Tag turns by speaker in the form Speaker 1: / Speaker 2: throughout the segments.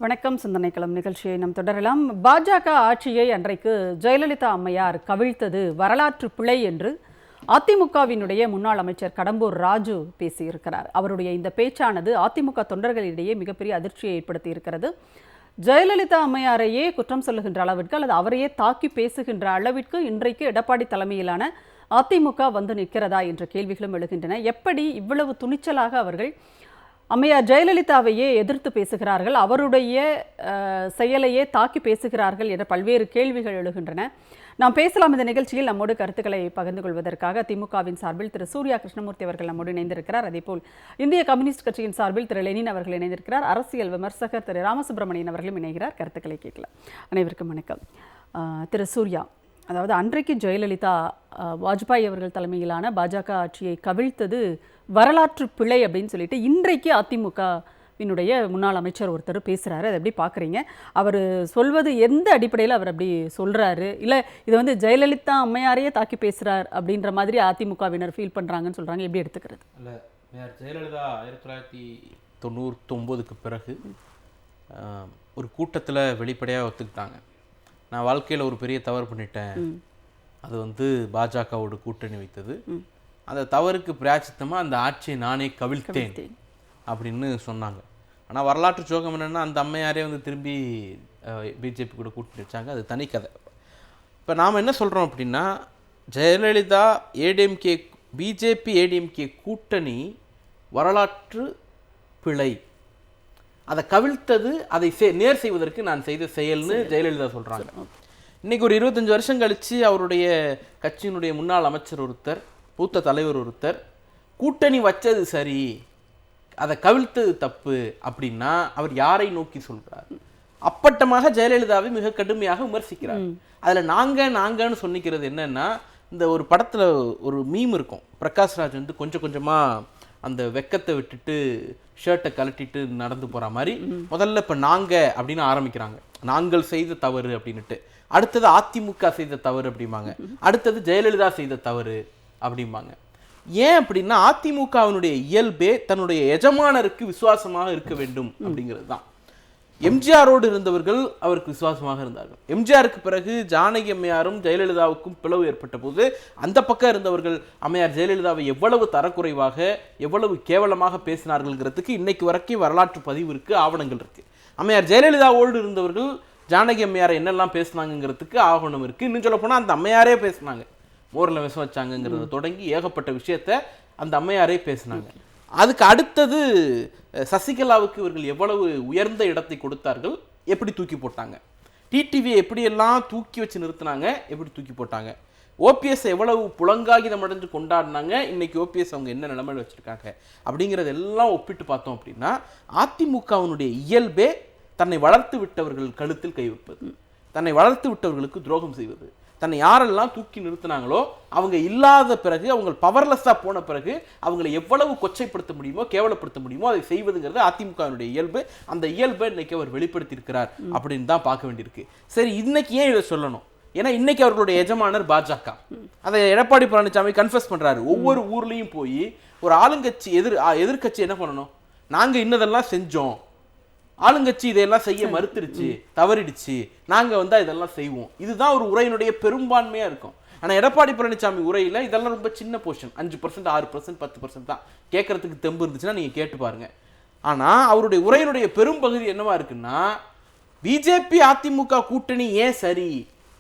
Speaker 1: வணக்கம். சிந்தனைக்களம் நிகழ்ச்சியை நாம் தொடரலாம். பாஜக ஆட்சியை அன்றைக்கு ஜெயலலிதா அம்மையார் கவிழ்த்தது வரலாற்று பிழை என்று அதிமுகவினுடைய முன்னாள் அமைச்சர் கடம்பூர் ராஜு பேசியிருக்கிறார். அவருடைய இந்த பேச்சானது அதிமுக தொண்டர்களிடையே மிகப்பெரிய அதிர்ச்சியை ஏற்படுத்தி இருக்கிறது. ஜெயலலிதா அம்மையாரையே குற்றம் சொல்லுகின்ற அளவிற்கு அல்லது அவரையே தாக்கி பேசுகின்ற அளவிற்கு இன்றைக்கு எடப்பாடி தலைமையிலான அதிமுக வந்து நிற்கிறதா என்ற கேள்விகளும் எழுகின்றன. எப்படி இவ்வளவு துணிச்சலாக அவர்கள் அம்மையார் ஜெயலலிதாவையே எதிர்த்து பேசுகிறார்கள், அவருடைய செயலையே தாக்கி பேசுகிறார்கள் என்ற பல்வேறு கேள்விகள் எழுகின்றன. நாம் பேசலாம். இந்த நிகழ்ச்சியில் நம்மோடு கருத்துக்களை பகிர்ந்து கொள்வதற்காக திமுகவின் சார்பில் திரு சூர்யா கிருஷ்ணமூர்த்தி அவர்கள் நம்மோடு இணைந்திருக்கிறார். அதேபோல் இந்திய கம்யூனிஸ்ட் கட்சியின் சார்பில் திரு லெனின் அவர்கள் இணைந்திருக்கிறார். அரசியல் விமர்சகர் திரு ராமசுப்ரமணியன் அவர்களும் இணைகிறார். கருத்துக்களை கேட்கலாம். அனைவருக்கும் வணக்கம். திரு சூர்யா, அதாவது அன்றைக்கு ஜெயலலிதா வாஜ்பாய் அவர்கள் தலைமையிலான பாஜக ஆட்சியை கவிழ்த்தது வரலாற்று பிழை அப்படின்னு சொல்லிட்டு இன்றைக்கு அதிமுகவினுடைய முன்னாள் அமைச்சர் ஒருத்தர் பேசுகிறாரு. அதை எப்படி பார்க்குறீங்க? அவர் சொல்வது எந்த அடிப்படையில் அவர் அப்படி சொல்கிறாரு? இல்லை இது வந்து ஜெயலலிதா அம்மையாரையே தாக்கி பேசுகிறார் அப்படின்ற மாதிரி அதிமுகவினர் ஃபீல் பண்ணுறாங்கன்னு சொல்கிறாங்க. எப்படி எடுத்துக்கிறது?
Speaker 2: இல்லை, ஜெயலலிதா 1999க்கு பிறகு ஒரு கூட்டத்தில் வெளிப்படையாக ஒத்துக்கிட்டாங்க, நான் வாழ்க்கையில் ஒரு பெரிய தவறு பண்ணிட்டேன், அது வந்து பாஜகவோட கூட்டணி வைத்தது, அந்த தவறுக்கு பிராயச்சித்தமாக அந்த ஆட்சியை நானே கவிழ்த்தேன் அப்படின்னு சொன்னாங்க. ஆனால் வரலாற்று சோகம் என்னென்னா, அந்த அம்மையாரே வந்து திரும்பி பிஜேபி கூட கூட்டணி வச்சாங்க. அது தனி கதை. இப்போ நாம் என்ன சொல்கிறோம் அப்படின்னா, ஜெயலலிதா ஏடிஎம்கே பிஜேபி ஏடிஎம்கே கூட்டணி வரலாற்று பிழை, அதை கவிழ்த்தது, அதை நேர் செய்வதற்கு நான் செய்த செயல்னு ஜெயலலிதா சொல்கிறாங்க. இன்றைக்கி ஒரு 25 வருஷம் கழித்து அவருடைய கட்சியினுடைய முன்னாள் அமைச்சர் ஒருத்தர், மூத்த தலைவர் ஒருத்தர், கூட்டணி வச்சது சரி, அதை கவிழ்த்தது தப்பு அப்படின்னா அவர் யாரை நோக்கி சொல்கிறார்? அப்பட்டமாக ஜெயலலிதாவை மிக கடுமையாக விமர்சிக்கிறார். அதில் நாங்கன்னு சொன்னிக்கிறது என்னன்னா, இந்த ஒரு படத்தில் ஒரு மீம் இருக்கும், பிரகாஷ்ராஜ் வந்து கொஞ்சம் கொஞ்சமாக அந்த வெக்கத்தை விட்டுட்டு ஷர்ட்டை கழட்டிட்டு நடந்து போகிற மாதிரி, முதல்ல இப்போ நாங்கள் அப்படின்னு ஆரம்பிக்கிறாங்க, நாங்கள் செய்த தவறு அப்படின்னுட்டு, அடுத்தது அதிமுக செய்த தவறு அப்படிம்பாங்க, அடுத்தது ஜெயலலிதா செய்த தவறு அப்படிம்பாங்க. ஏன் அப்படின்னா, அதிமுகவினுடைய இயல்பே தன்னுடைய எஜமானருக்கு விசுவாசமாக இருக்க வேண்டும் அப்படிங்கிறது தான். எம்ஜிஆரோடு இருந்தவர்கள் அவருக்கு விசுவாசமாக இருந்தார்கள். எம்ஜிஆருக்கு பிறகு ஜானகி அம்மையாரும் ஜெயலலிதாவுக்கும் பிளவு ஏற்பட்ட போது அந்த பக்கம் இருந்தவர்கள் அம்மையார் ஜெயலலிதாவை எவ்வளவு தரக்குறைவாக, எவ்வளவு கேவலமாக பேசினார்கள்ங்கிறதுக்கு இன்னைக்கு வரைக்கும் வரலாற்று பதிவு இருக்கு, ஆவணங்கள் இருக்கு. அம்மையார் ஜெயலலிதாவோடு இருந்தவர்கள் ஜானகி அம்மையாரை என்னெல்லாம் பேசினாங்கிறதுக்கு ஆவணம் இருக்கு. இன்னும் சொல்ல போனால் அந்த அம்மையாரே பேசினாங்க, மோரில் விஷம் வச்சாங்கிறத தொடங்கி ஏகப்பட்ட விஷயத்த அந்த அம்மையாரே பேசினாங்க. அதுக்கு அடுத்தது சசிகலாவுக்கு இவர்கள் எவ்வளவு உயர்ந்த இடத்தை கொடுத்தார்கள், எப்படி தூக்கி போட்டாங்க, டிடிவியை எப்படியெல்லாம் தூக்கி வச்சு நிறுத்தினாங்க, எப்படி தூக்கி போட்டாங்க, ஓபிஎஸ் எவ்வளவு புலங்காகிதம் அடைஞ்சு கொண்டாடினாங்க, இன்னைக்கு ஓபிஎஸ் அவங்க என்ன நிலைமையில் வச்சுருக்காங்க அப்படிங்கிறது எல்லாம் ஒப்பிட்டு பார்த்தோம் அப்படின்னா, அதிமுகவினுடைய இயல்பே தன்னை வளர்த்து விட்டவர்கள் கழுத்தில் கை வைப்பது, தன்னை வளர்த்து விட்டவர்களுக்கு துரோகம் செய்வது, தன்னை யாரெல்லாம் தூக்கி நிறுத்தினாங்களோ அவங்க இல்லாத பிறகு, அவங்க பவர்லெஸ்ஸாக போன பிறகு அவங்களை எவ்வளவு கொச்சைப்படுத்த முடியுமோ, கேவலப்படுத்த முடியுமோ அதை செய்வதுங்கிறது அதிமுகவினுடைய இயல்பு. அந்த இயல்பை இன்னைக்கு அவர் வெளிப்படுத்தியிருக்கிறார் அப்படின்னு தான் பார்க்க வேண்டியிருக்கு. சரி, இன்னைக்கு ஏன் இதை சொல்லணும்? ஏன்னா இன்னைக்கு அவர்களுடைய எஜமானர் பாஜக. அதை எடப்பாடி பழனிசாமி கன்ஃபஸ் பண்றாரு. ஒவ்வொரு ஊர்லேயும் போய் ஒரு ஆளுங்கட்சி எதிர்கட்சி என்ன பண்ணணும், நாங்கள் இன்னதெல்லாம் செஞ்சோம், ஆளுங்கட்சி இதையெல்லாம் செய்ய மறுத்துருச்சு, தவறிடுச்சு, நாங்கள் வந்தால் இதெல்லாம் செய்வோம், இதுதான் ஒரு உரையினுடைய பெரும்பான்மையாக இருக்கும். ஆனால் எடப்பாடி பழனிசாமி உரையில் இதெல்லாம் ரொம்ப சின்ன போர்ஷன், 5%, 6%, 10% தான். கேட்கறதுக்கு தெம்பு இருந்துச்சுன்னா நீங்கள் கேட்டு பாருங்க. ஆனால் அவருடைய உரையினுடைய பெரும் பகுதி என்னவா இருக்குன்னா, பிஜேபி அதிமுக கூட்டணி ஏன் சரி,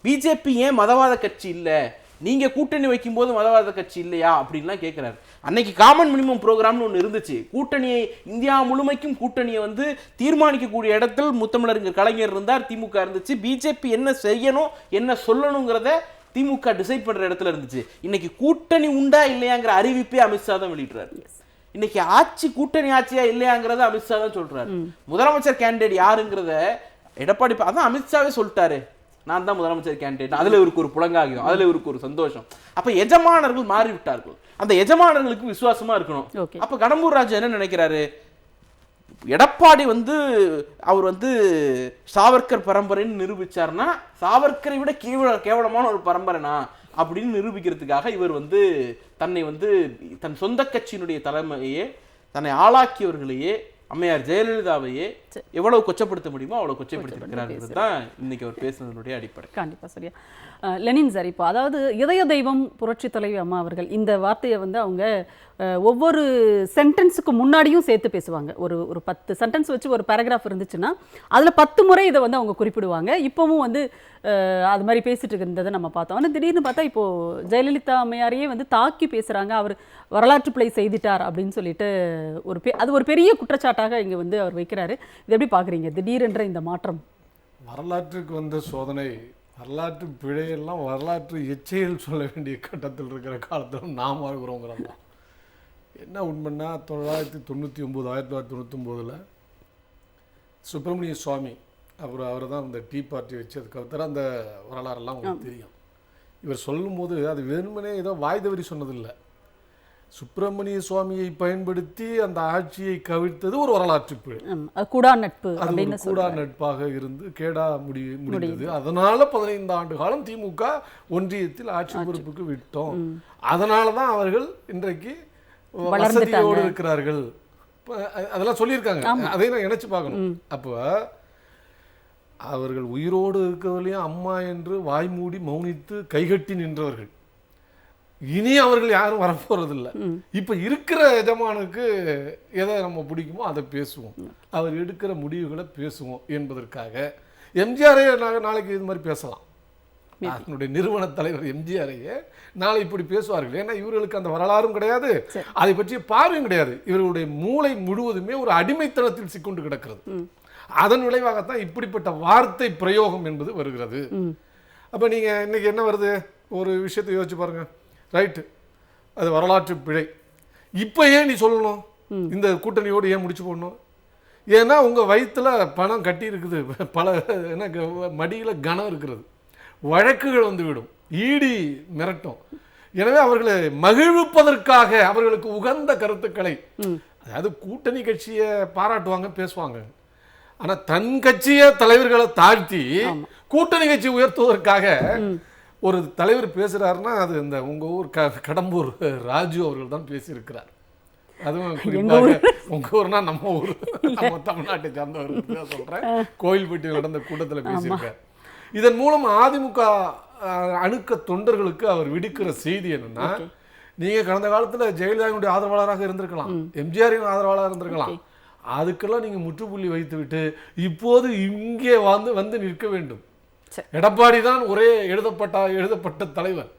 Speaker 2: பிஜேபி ஏன் மதவாத கட்சி இல்லை, நீங்கள் கூட்டணி வைக்கும்போது மதவாத கட்சி இல்லையா அப்படின்லாம் கேட்குறாரு. அன்னைக்கு காமன் மினிமம் ப்ரோக்ராம்னு ஒன்று இருந்துச்சு. கூட்டணியை, இந்தியா முழுமைக்கும் கூட்டணியை வந்து தீர்மானிக்கக்கூடிய இடத்தில் முத்தமிழறிஞர் கலைஞர் இருந்தார், திமுக இருந்துச்சு. பிஜேபி என்ன செய்யணும், என்ன சொல்லணுங்கிறத திமுக டிசைட் பண்ணுற இடத்துல இருந்துச்சு. இன்னைக்கு கூட்டணி உண்டா இல்லையாங்கிற அறிவிப்பே அமித்ஷா தான் வெளியிடுறாரு. இன்னைக்கு ஆட்சி கூட்டணி ஆட்சியா இல்லையாங்கிறத அமித்ஷா தான் சொல்றாரு. முதலமைச்சர் கேண்டிடேட் யாருங்கிறத எடப்பாடி அதான் அமித்ஷாவே சொல்லிட்டாரு, நான் தான் முதலமைச்சர் கேண்டிடேட். அதுல இவருக்கு ஒரு புலங்காகியம், அதுல இவருக்கு ஒரு சந்தோஷம். அப்ப எஜமானர்கள் மாறிவிட்டார்கள், அந்த எஜமானர்களுக்கு விசுவாசமா இருக்கணும். அப்ப கடம்பூர் ராஜு என்ன நினைக்கிறாரு, எடப்பாடி வந்து அவர் வந்து சாவர்கர் பரம்பரைன்னு நிரூபிச்சார்னா, சாவர்கரை விட கேவலமான ஒரு பரம்பரைனா அப்படின்னு நிரூபிக்கிறதுக்காக இவர் வந்து தன்னை வந்து தன் சொந்த கட்சியினுடைய தலைமையே, தன்னை ஆளாக்கியவர்களையே அம்மையார் ஜெயலலிதாவையே எவ்வளவு கொச்சப்படுத்த முடியுமோ அவ்வளவு கொச்சப்படுத்திருக்கிறார்கள் தான் இன்னைக்கு அவர் பேசுனதனுடைய அடிப்படை.
Speaker 1: கண்டிப்பா சரியா. லெனின் சார், இப்போ அதாவது இதய தெய்வம் புரட்சி தலைவி அம்மா அவர்கள் இந்த வார்த்தையை வந்து அவங்க ஒவ்வொரு சென்டென்ஸுக்கு முன்னாடியும் சேர்த்து பேசுவாங்க. ஒரு 10 சென்டென்ஸ் வச்சு ஒரு பேராகிராஃப் இருந்துச்சுன்னா அதில் 10 முறை இதை வந்து அவங்க குறிப்பிடுவாங்க. இப்போவும் வந்து அது மாதிரி பேசிட்டு இருந்ததை நம்ம பார்த்தோம். ஆனால் திடீர்னு பார்த்தா இப்போது ஜெயலலிதா அம்மையாரையே வந்து தாக்கி பேசுகிறாங்க. அவர் வரலாற்று பிழை செய்துட்டார் அப்படின்னு சொல்லிட்டு அது ஒரு பெரிய குற்றச்சாட்டாக இங்கே வந்து அவர் வைக்கிறாரு. இது எப்படி பார்க்குறீங்க திடீரென்ற இந்த மாற்றம்?
Speaker 3: வரலாற்றுக்கு வந்த சோதனை, வரலாற்று பிழையெல்லாம் வரலாற்று எச்சையில் சொல்ல வேண்டிய கட்டத்தில் இருக்கிற காலத்தில் நாம் வாழ்கிறோங்கிறது தான். என்ன உண்மைன்னா 1999 1999 சுப்பிரமணிய சுவாமி அவர் தான் அந்த டீ பார்ட்டி வச்சதுக்கு அந்த வரலாறெல்லாம் உங்களுக்கு தெரியும். இவர் சொல்லும்போது அது வெறுமனே ஏதோ வாய் தவறி சொன்னதில்லை. சுப்பிரமணிய சுவாமியை பயன்படுத்தி அந்த ஆட்சியை கவிழ்த்தது ஒரு வரலாற்று பிழை.
Speaker 1: கூடா நட்பு,
Speaker 3: அது ஒரு கூடா நட்பாக இருந்து கேடா முடிந்தது. அதனால 15 ஆண்டு காலம் திமுக ஒன்றியத்தில் ஆட்சி பொறுப்புக்கு விட்டோம். அதனால தான் அவர்கள் இன்றைக்கு வசதியோடு இருக்கிறார்கள். அதெல்லாம் சொல்லியிருக்காங்க. அதையும் நான் இணைச்சு பார்க்கணும். அப்போ அவர்கள் உயிரோடு இருக்கிறதுலையும் அம்மா என்று வாய்மூடி மௌனித்து கைகட்டி நின்றவர்கள். இனி அவர்கள் யாரும் வரப்போறதில்லை. இப்ப இருக்கிற எஜமானுக்கு எதை நம்ம பிடிக்குமோ அதை பேசுவோம், அவர் எடுக்கிற முடிவுகளை பேசுவோம் என்பதற்காக எம்ஜிஆரே நாளைக்கு இது மாதிரி பேசலாம். அதனுடைய நிறுவன தலைவர் எம்ஜிஆரையே நாளை இப்படி பேசுவார்கள். ஏன்னா இவர்களுக்கு அந்த வரலாறும் கிடையாது, அதை பற்றிய பார்வையும் கிடையாது. இவர்களுடைய மூளை முழுவதுமே ஒரு அடிமைத்தனத்தில் சிக்கொண்டு கிடக்கிறது. அதன் விளைவாகத்தான் இப்படிப்பட்ட வார்த்தை பிரயோகம் என்பது வருகிறது. அப்ப நீங்க இன்னைக்கு என்ன வருது, ஒரு விஷயத்தை யோசிச்சு பாருங்க. ரைட்டு, அது வரலாற்று பிழை. இப்போ ஏன் நீ சொல்லணும், இந்த கூட்டணியோடு ஏன் முடிச்சு போடணும்? ஏன்னா உங்கள் வயிற்றுல பணம் கட்டி இருக்குது, பல என்ன மடியில் கனம் இருக்கிறது, வழக்குகள் வந்து விடும், ஈடி மிரட்டும். எனவே அவர்களை மகிழ்விப்பதற்காக அவர்களுக்கு உகந்த கருத்துக்களை, அதாவது கூட்டணி கட்சியை பாராட்டுவாங்க பேசுவாங்க, ஆனால் தன் கட்சிய தலைவர்களை தாழ்த்தி கூட்டணி கட்சி உயர்த்துவதற்காக ஒரு தலைவர் பேசுறாருன்னா அது இந்த உங்க ஊர் கடம்பூர் ராஜு அவர்கள் தான் பேசியிருக்கிறார். அதுவும் உங்க ஊர்னா நம்ம ஊர், நம்ம தமிழ்நாட்டை சார்ந்தவர்கள் சொல்றேன், கோயில்பட்டியில் நடந்த கூட்டத்தில் பேசியிருக்கார். இதன் மூலம் அதிமுக அணுக்க தொண்டர்களுக்கு அவர் விடுக்கிற செய்தி என்னன்னா, நீங்க கடந்த காலத்துல ஜெயலலிதாவுடைய ஆதரவாளராக இருந்திருக்கலாம், எம்ஜிஆரின் ஆதரவாளராக இருந்திருக்கலாம், அதுக்கெல்லாம் நீங்க முற்றுப்புள்ளி வைத்து விட்டு இப்போது இங்கே வந்து நிற்க வேண்டும். எடப்பாடி தான் ஒரே எழுதப்பட்ட தலைவர்,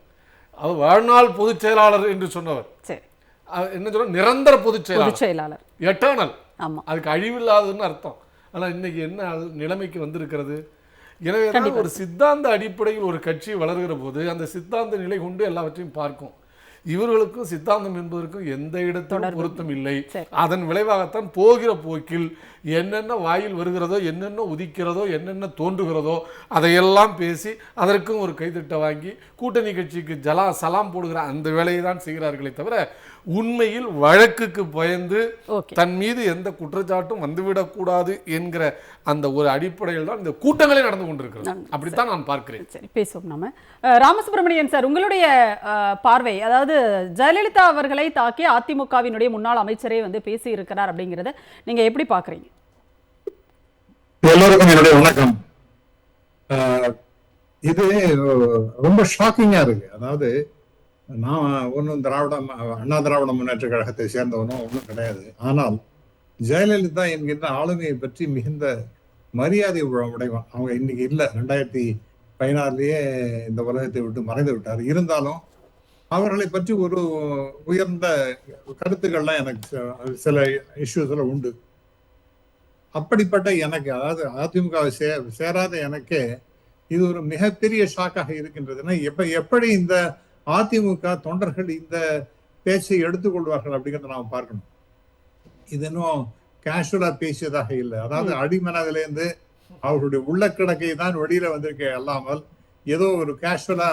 Speaker 3: அவர் வாழ்நாள் பொதுச் செயலாளர் என்று சொன்னவர். என்ன சொல்ற, நிரந்தர பொதுச் செயலாளர், எட்டர்னல், அதுக்கு அழிவில்லாததுன்னு அர்த்தம். ஆனால் இன்னைக்கு என்ன நிலைமைக்கு வந்திருக்கிறது? எனவே ஒரு சித்தாந்த அடிப்படையில் ஒரு கட்சி வளர்கிற போது அந்த சித்தாந்த நிலை கொண்டு எல்லாவற்றையும் பார்க்கும். இவர்களுக்கும் சித்தாந்தம் என்பதற்கும் எந்த இடத்திலும் பொருத்தம் இல்லை. அதன் விளைவாகத்தான் போகிற போக்கில் என்னென்ன வாயில் வருகிறதோ, என்னென்ன உதிக்கிறதோ, என்னென்ன தோன்றுகிறதோ அதையெல்லாம் பேசி அதற்கும் ஒரு கைத்தட்ட வாங்கி கூட்டணி கட்சிக்கு சலாம் போடுகிற அந்த வேலையை தான் செய்கிறார்களே தவிர உண்மையில் வழக்குக்கு பயந்து தன் மீது எந்த குற்றச்சாட்டும் வந்துவிடக்கூடாது என்கிற அந்த ஒரு அடிப்படையில் தான் இந்த கூட்டங்களே நடந்து கொண்டிருக்கிறது. அப்படித்தான் நான் பார்க்கிறேன்.
Speaker 1: சரி, பேசுவோம் நாம. ராமசுப்ரமணியன் சார், உங்களுடைய பார்வை, அதாவது ஜெயலலிதா அவர்களை தாக்கி அதிமுகவினுடைய முன்னாள் அமைச்சரே வந்து பேசி இருக்கிறார் அப்படிங்கிறத நீங்க எப்படி பாக்குறீங்க?
Speaker 4: எல்லோருக்கும் என்னுடைய வணக்கம். இது ரொம்ப ஷாக்கிங்கா இருக்கு. அதாவது நான் ஒன்றும் அண்ணா திராவிட முன்னேற்ற கழகத்தை சேர்ந்தவனும் ஒன்றும் கிடையாது. ஆனால் ஜெயலலிதா என்கின்ற ஆளுமையை பற்றி மிகுந்த மரியாதை உடைவான். அவங்க இன்னைக்கு இல்லை, 2016 இந்த உலகத்தை விட்டு மறைந்து விட்டார். இருந்தாலும் அவர்களை பற்றி ஒரு உயர்ந்த கருத்துக்கள்லாம் எனக்கு சில இஷ்யூஸ்ல உண்டு. அப்படிப்பட்ட எனக்கு, அதாவது அதிமுகவை சேராத எனக்கே இது ஒரு மிகப்பெரிய ஷாக்காக இருக்கின்றதுன்னா, எப்படி இந்த அதிமுக தொண்டர்கள் இந்த பேச்சை எடுத்துக்கொள்வார்கள் அப்படிங்கிறத நாம் பார்க்கணும். இது இன்னும் கேஷுவலா பேசியதாக இல்லை. அதாவது அடிமனதிலேருந்து அவர்களுடைய உள்ளக்கிடக்கை தான் வெளியில வந்திருக்கே அல்லாமல் ஏதோ ஒரு கேஷுவலா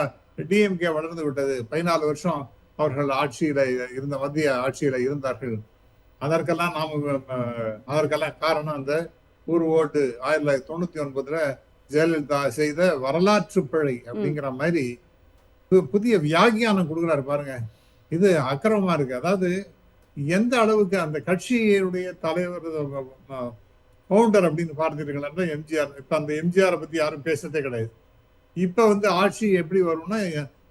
Speaker 4: டிஎம்கே வளர்ந்து விட்டது, 14 வருஷம் அவர்கள் ஆட்சியில இருந்த மத்திய ஆட்சியில இருந்தார்கள், அதற்கெல்லாம் காரணம் அந்த ஒரு ஓட்டு 1999 ஜெயலலிதா செய்த வரலாற்று பிழை அப்படிங்கிற மாதிரி புதிய வியாகியானம் கொடுக்குறாரு பாருங்க. இது அக்கிரமமா இருக்கு. அதாவது எந்த அளவுக்கு அந்த கட்சியினுடைய தலைவர் ஃபவுண்டர் அப்படின்னு பார்த்தீர்களா எம்ஜிஆர். இப்ப அந்த எம்ஜிஆரை பத்தி யாரும் பேசுறதே கிடையாது. இப்ப ஆட்சி எப்படி வரும்னா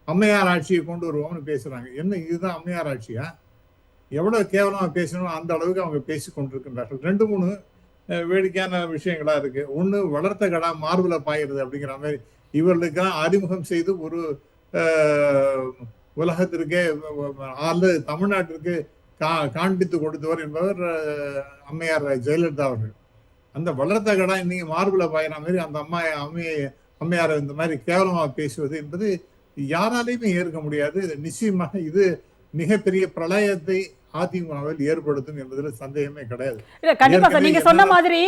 Speaker 4: அம்மையார் ஆட்சியை கொண்டு வருவோம்னு பேசுறாங்க. என்ன இதுதான் அம்மையார் ஆட்சியா? எவ்வளவு கேவலமா பேசணும் அந்த அளவுக்கு அவங்க பேசி கொண்டிருக்கின்றார்கள். 2-3 வேடிக்கையான விஷயங்களா இருக்கு. ஒண்ணு, வளர்த்த கடா மார்புல பாயிருது அப்படிங்கிற மாதிரி இவர்களுக்கெல்லாம் அறிமுகம் செய்து ஒரு உலகத்திற்கே அல்லது தமிழ்நாட்டிற்கு காண்பித்து கொடுத்தவர் என்பவர் அம்மையார் ஜெயலலிதா அவர்கள். அந்த வளர்த்த கடா இன்னைக்கு மார்புல பாயிற மாதிரி அந்த அம்மையாரை இந்த மாதிரி கேவலமா பேசுவது என்பது யாராலையுமே ஏற்க முடியாது. நிச்சயமாக இது மிகப்பெரிய பிரளயத்தை அதிமுகவில் ஏற்படுத்தும் என்பதில் சந்தேகமே கிடையாது.
Speaker 1: கண்டிப்பா சார், நீங்க சொன்ன மாதிரி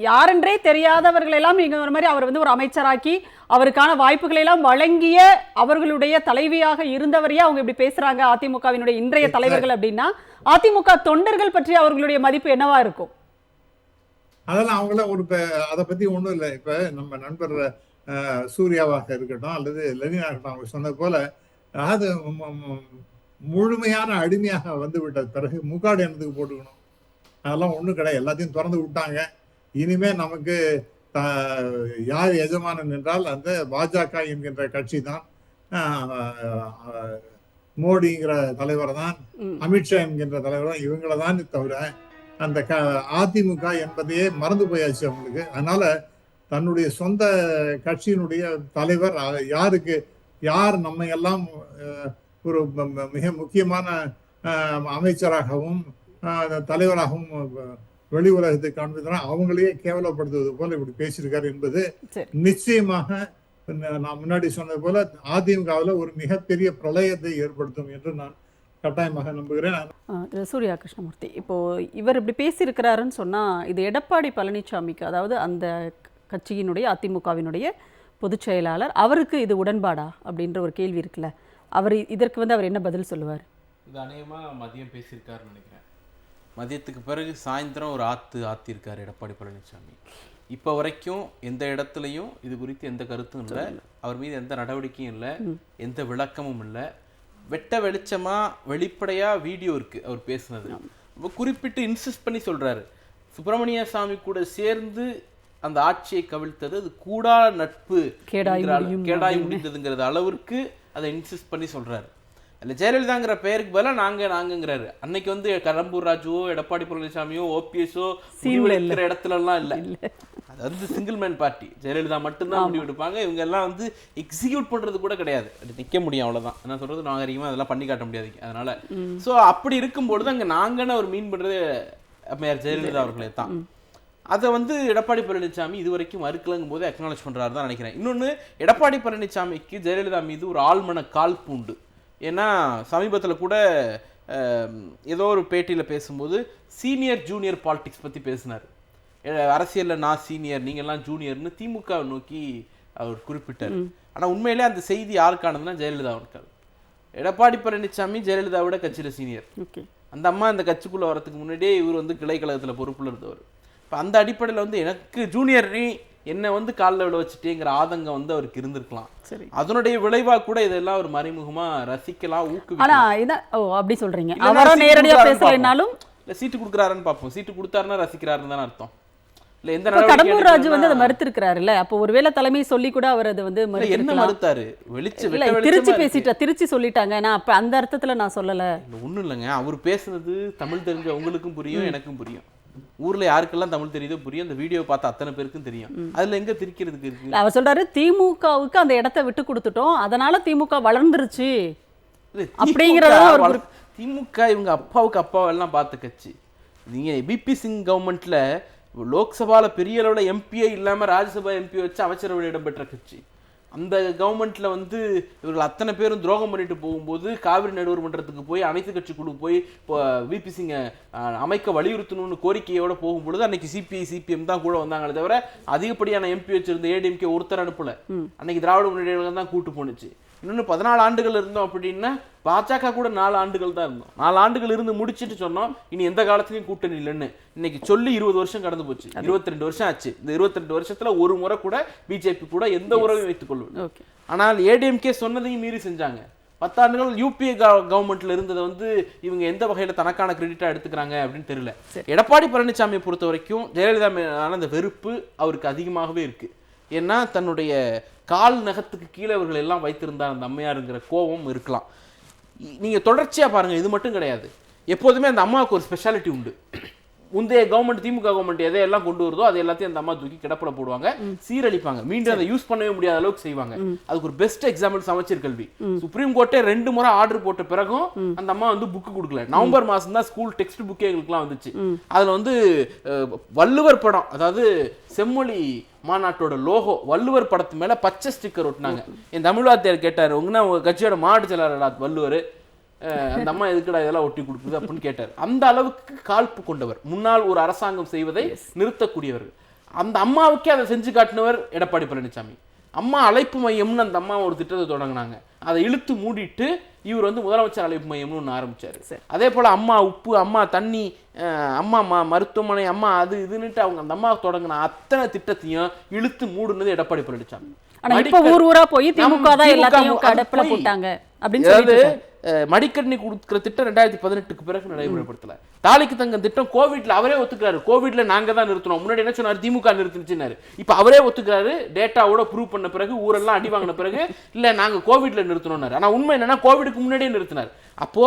Speaker 1: யாரென்றே தெரியாதவர்கள் எல்லாம் நீங்க ஒரு மாதிரி அவர் ஒரு அமைச்சராக்கி அவருக்கான வாய்ப்புகளை எல்லாம் வழங்கிய அவர்களுடைய தலைவியாக இருந்தவரையே அவங்க இப்படி பேசுறாங்க அதிமுகவினுடைய இன்றைய தலைவர்கள் அப்படின்னா அதிமுக தொண்டர்கள் பற்றி அவர்களுடைய மதிப்பு என்னவா இருக்கும்?
Speaker 4: அதெல்லாம் அவங்கள அதை பத்தி ஒண்ணும் இல்லை. இப்ப நம்ம நண்பர் சூர்யாவாக இருக்கட்டும் அல்லது லெனினா இருக்கட்டும், அவங்க சொன்னது போல அதாவது முழுமையான அடிமையாக வந்து விட்ட பிறகு முக்காடு என்னதுக்கு போட்டுக்கணும்? அதெல்லாம் ஒண்ணும் கிடையாது. எல்லாத்தையும் திறந்து விட்டாங்க. இனிமே நமக்கு யார் எஜமானன் என்றால் அந்த பாஜக என்கின்ற கட்சி தான், மோடிங்கிற தலைவர் தான், அமித்ஷா என்கின்ற தலைவர் தான், இவங்கள தான் தவிர அந்த அதிமுக என்பதையே மறந்து போயாச்சு அவங்களுக்கு. அதனால தன்னுடைய சொந்த கட்சியினுடைய தலைவர் யார் நம்ம எல்லாம் ஒரு மிக முக்கியமான அமைச்சராகவும் தலைவராகவும் வெளி உலகத்தை காண்பித்தனா அவங்களையே கேவலப்படுத்துவது போல இப்படி பேசியிருக்காரு என்பது நிச்சயமாக நான் முன்னாடி சொன்னது போல அதிமுகவில் ஒரு மிகப்பெரிய பிரளயத்தை ஏற்படுத்தும் என்று நான் கட்டாயமாக நம்புகிறேன்.
Speaker 1: சூர்யா கிருஷ்ணமூர்த்தி, இப்போ இவர் இப்படி பேசியிருக்கிறாருன்னு சொன்னா இது எடப்பாடி பழனிசாமிக்கு, அதாவது அந்த கட்சியினுடைய அதிமுகவினுடைய பொதுச் செயலாளர், அவருக்கு இது உடன்பாடா அப்படின்ற ஒரு கேள்வி இருக்குல்ல, அவர் இதற்கு அவர் என்ன பதில் சொல்லுவார்?
Speaker 2: இது அநேகமாக மதியம் பேசியிருக்காருன்னு நினைக்கிறேன். மதியத்துக்கு பிறகு சாயந்தரம் ஒரு ஆத்திருக்காரு எடப்பாடி பழனிசாமி. இப்போ வரைக்கும் எந்த இடத்துலையும் இது குறித்து எந்த கருத்தும் இல்லை, அவர் மீது எந்த நடவடிக்கையும் இல்லை, எந்த விளக்கமும் இல்லை. வெட்ட வெளிச்சமாக வெளிப்படையாக வீடியோ இருக்குது அவர் பேசுனது. ரொம்ப குறிப்பிட்டு இன்சிஸ்ட் பண்ணி சொல்கிறாரு, சுப்பிரமணிய சாமி கூட சேர்ந்து அந்த ஆட்சியை கவிழ்த்தது அது கூடா நட்பு கேடாய் முடிந்ததுங்கிறது அளவிற்கு அதை இன்சிஸ்ட் பண்ணி சொல்கிறாரு. இல்லை ஜெயலலிதாங்கிற பெயருக்கு பதிலாக நாங்கங்கிறாரு. அன்னைக்கு கடம்பூர் ராஜுவோ எடப்பாடி பழனிசாமியோ ஓபிஎஸோ இருக்கிற இடத்துலலாம் இல்லை. அது சிங்கிள் மேன் பார்ட்டி, ஜெயலலிதா மட்டும்தான் முடிவு எடுப்பாங்க. இவங்க எல்லாம் எக்ஸிக்யூட் பண்ணுறது கூட கிடையாது, நிற்க முடியும் அவ்வளோதான். என்ன சொல்கிறது, நாகரிகமாக அதெல்லாம் பண்ணி காட்ட முடியாது. அதனால ஸோ அப்படி இருக்கும்பொழுது அங்கே நாங்கன்னு அவர் மீன் பண்ணுறது அம்மையார் ஜெயலலிதா அவர்களே தான். அதை எடப்பாடி பழனிசாமி இது வரைக்கும் மறுக்கலங்கும் போது அக்னாலேஜ் பண்ணுறாரு தான் நினைக்கிறேன். இன்னொன்று, எடப்பாடி பழனிசாமிக்கு ஜெயலலிதா மீது ஒரு ஆழ்மன காழ்ப்பு உண்டு. ஏன்னா சமீபத்தில் கூட ஏதோ ஒரு பேட்டியில் பேசும்போது சீனியர் ஜூனியர் பாலிடிக்ஸ் பற்றி பேசினார். அரசியலில் நான் சீனியர், நீங்கள்லாம் ஜூனியர்னு திமுக நோக்கி அவர் குறிப்பிட்டார். ஆனால் உண்மையிலே அந்த செய்தி யாருக்கானதுன்னா ஜெயலலிதாவுக்கு. எடப்பாடி பழனிசாமி ஜெயலலிதாவோட கட்சியில் சீனியர். அந்த அம்மா அந்த கட்சிக்குள்ளே வரதுக்கு முன்னாடியே இவர் கிளை கழகத்தில் பொறுப்பில் இருந்தவர். இப்போ அந்த அடிப்படையில் எனக்கு ஜூனியர் நீ என்னை காலில் விட வச்சுட்டேங்கிற ஆதங்கம் அவருக்கு இருந்திருக்கலாம். அதனுடைய விளைவாக கூட இதெல்லாம் ஒரு மறைமுகமாக ரசிக்கலாம், ஊக்குவிக்கலாம்.
Speaker 1: அப்படி சொல்றீங்க, அவரோ நேரடியாக பேசலைனாலும்
Speaker 2: சீட்டு கொடுக்குறாருன்னு பார்ப்போம். சீட்டு கொடுத்தாருன்னா ரசிக்கிறாருன்னு தானே அர்த்தம். இல்லை எந்த
Speaker 1: கடம்பூர் ராஜு அதை மறுத்திருக்கிறாருல்ல, அப்போ ஒருவேளை தலைமை சொல்லி கூட அவர் அது
Speaker 2: என்ன மறுத்தாரு?
Speaker 1: திருச்சி சொல்லிட்டாங்க. நான் அப்ப அந்த அர்த்தத்துல நான் சொல்லல.
Speaker 2: ஒண்ணும் இல்லைங்க, அவர் பேசுனது தமிழ் தெரிஞ்ச உங்களுக்கும் புரியும், எனக்கும் புரியும். ஊர்ல யாருக்கெல்லாம் தமிழ் தெரியுதோ புரியும். அந்த வீடியோ பார்த்து அத்தனை பேருக்கும் தெரியும். அதுல எங்க திரிக்கிறதுக்கு இருக்கு?
Speaker 1: அவர் சொல்றாரு திமுகவுக்கு அந்த இடத்தை விட்டு கொடுத்துட்டோம், அதனால திமுக வளர்ந்துருச்சு அப்படிங்கறத.
Speaker 2: திமுக இவங்க அப்பாவுக்கு அப்பாவெல்லாம் பார்த்த கட்சி. நீங்க பிபி சிங் கவர்மெண்ட்ல லோக்சபால பெரிய அளவுல எம்பிஏ இல்லாம ராஜ்யசபா எம்பி வச்சு அமைச்சரவையில் இடம்பெற்ற கட்சி. அந்த கவர்மெண்ட்ல இவர்கள் அத்தனை பேரும் துரோகம் பண்ணிட்டு போகும்போது காவிரி நடுவர் மன்றத்துக்கு போய் அனைத்து கட்சி குழு போய் விபி சிங்கை அமைக்க வலியுறுத்தணும்னு கோரிக்கையோட போகும்பொழுது அன்னைக்கு சிபிஐ சிபிஎம் தான் கூட வந்தாங்களே தவிர அதிகப்படியான எம்பி வச்சிருந்த ஏடிஎம்கே ஒருத்தர் அனுப்பல. அன்னைக்கு திராவிட முன்னேற்ற தான் கூட்டு போனுச்சு. இன்னொன்று 14 ஆண்டுகள் இருந்தோம் அப்படின்னா பாஜக கூட 4 ஆண்டுகள் தான் இருந்தோம். 4 ஆண்டுகள் இருந்து முடிச்சுட்டு சொன்னோம் இனி எந்த காலத்திலையும் கூட்டணி இல்லைன்னு. இன்னைக்கு சொல்லி 20 வருஷம் கடந்து போச்சு, 22 வருஷம் ஆச்சு. இந்த 22 வருஷத்துல ஒரு முறை கூட பிஜேபி கூட எந்த உறவையும் வைத்துக் கொள்வது. ஆனால் ஏடிஎம்கே சொன்னதையும் மீறி செஞ்சாங்க. 10 ஆண்டுகள் யூபிஏ கவர்மெண்ட்ல இருந்ததை வந்து இவங்க எந்த வகையில தனக்கான கிரெடிட்டா எடுத்துக்கிறாங்க அப்படின்னு தெரியல. எடப்பாடி பழனிசாமியை பொறுத்த வரைக்கும் ஜெயலலிதா மேலான அந்த வெறுப்பு அவருக்கு அதிகமாகவே இருக்கு. ஏன்னா தன்னுடைய கால் நகத்துக்கு கீழே அவர்கள் எல்லாம் வைத்திருந்தார் அந்த அம்மையாருங்கிற கோபம் இருக்கலாம். நீங்க தொடர்ச்சியா பாருங்க, இது மட்டும் கிடையாது, எப்போதுமே அந்த அம்மாவுக்கு ஒரு ஸ்பெஷாலிட்டி உண்டு. முந்தைய கவர்மெண்ட், திமுக கவர்மெண்ட் எதையெல்லாம் கொண்டு வருதோ அது எல்லாத்தையும் அந்த அம்மா தூக்கி கிடப்பில் போடுவாங்க, சீரழிப்பாங்க, மீண்டும் அதை யூஸ் பண்ணவே முடியாத அளவுக்கு செய்வாங்க. அதுக்கு ஒரு பெஸ்ட் எக்ஸாம்பிள் சமச்சீர் கல்வி. சுப்ரீம் கோர்ட்டே 2 முறை ஆர்டர் போட்ட பிறகும் அந்த அம்மா வந்து புக்கு கொடுக்கல. நவம்பர் மாசம் தான் ஸ்கூல் டெக்ஸ்ட் புக்கே எங்களுக்குலாம் வந்துச்சு. அதுல வந்து வள்ளுவர் படம், அதாவது செம்மொழி மாநாட்டோட லோகோ வள்ளுவர் படத்து மேல பச்சை ஸ்டிக்கர் ஒட்டினாங்க. என் தமிழ்வாத்தியார் கேட்டாரு, உங்க கட்சியோட மாவட்ட செயலாளர் வள்ளுவர், அந்த அம்மா எதுக்குடா இதெல்லாம் ஒட்டி கொடுக்குது அப்படின்னு கேட்டார். அந்த அளவுக்கு காழ்ப்பு கொண்டவர், முன்னால் ஒரு அரசாங்கம் செய்வதை நிறுத்தக்கூடியவர். அந்த அம்மாவுக்கே அதை செஞ்சு காட்டினவர் எடப்பாடி பழனிசாமி. அம்மா அழைப்பு மையம்னு அந்த அம்மா ஒரு திட்டத்தை தொடங்கினாங்க, அதை இழுத்து மூடிட்டு இவர் வந்து முதலமைச்சர் அழைப்பு மையம்னு ஒன்று ஆரம்பிச்சாரு. அதே போல அம்மா உப்பு, அம்மா தண்ணி, அம்மா மருத்துவமனை, அம்மா அது இதுன்னுட்டு அவங்க அந்த அம்மா தொடங்கின அத்தனை திட்டத்தையும் இழுத்து மூடுனது எடப்பாடி பழனிசாமி.
Speaker 1: ஆனா இப்ப ஊர் ஊரா போய் திமுக தான் எல்லாத்தையும் கடப்புல போட்டாங்க அப்படின்னு சொல்லிட்டு
Speaker 2: மடிக்கண்ணி கொடுக்கிற திட்டம் 2018க்கு பிறகு நடைமுறைப்படுத்தல. தாலிக்கு தங்கம் திட்டம் கோவிட்ல அவரே ஒத்துக்கிறாரு, கோவிட்ல நாங்க தான் நிறுத்தணும். முன்னாடி என்ன சொன்னாரு, திமுக நிறுத்துச்சுன்னாரு. இப்ப அவரே ஒத்துக்கிறாரு, டேட்டாவோட ப்ரூவ் பண்ண பிறகு, ஊரெல்லாம் அடி வாங்கின பிறகு, இல்ல நாங்க கோவிட்ல நிறுத்தணும்னாரு. ஆனா உண்மை என்னன்னா கோவிடுக்கு முன்னாடியே நிறுத்தினார். அப்போ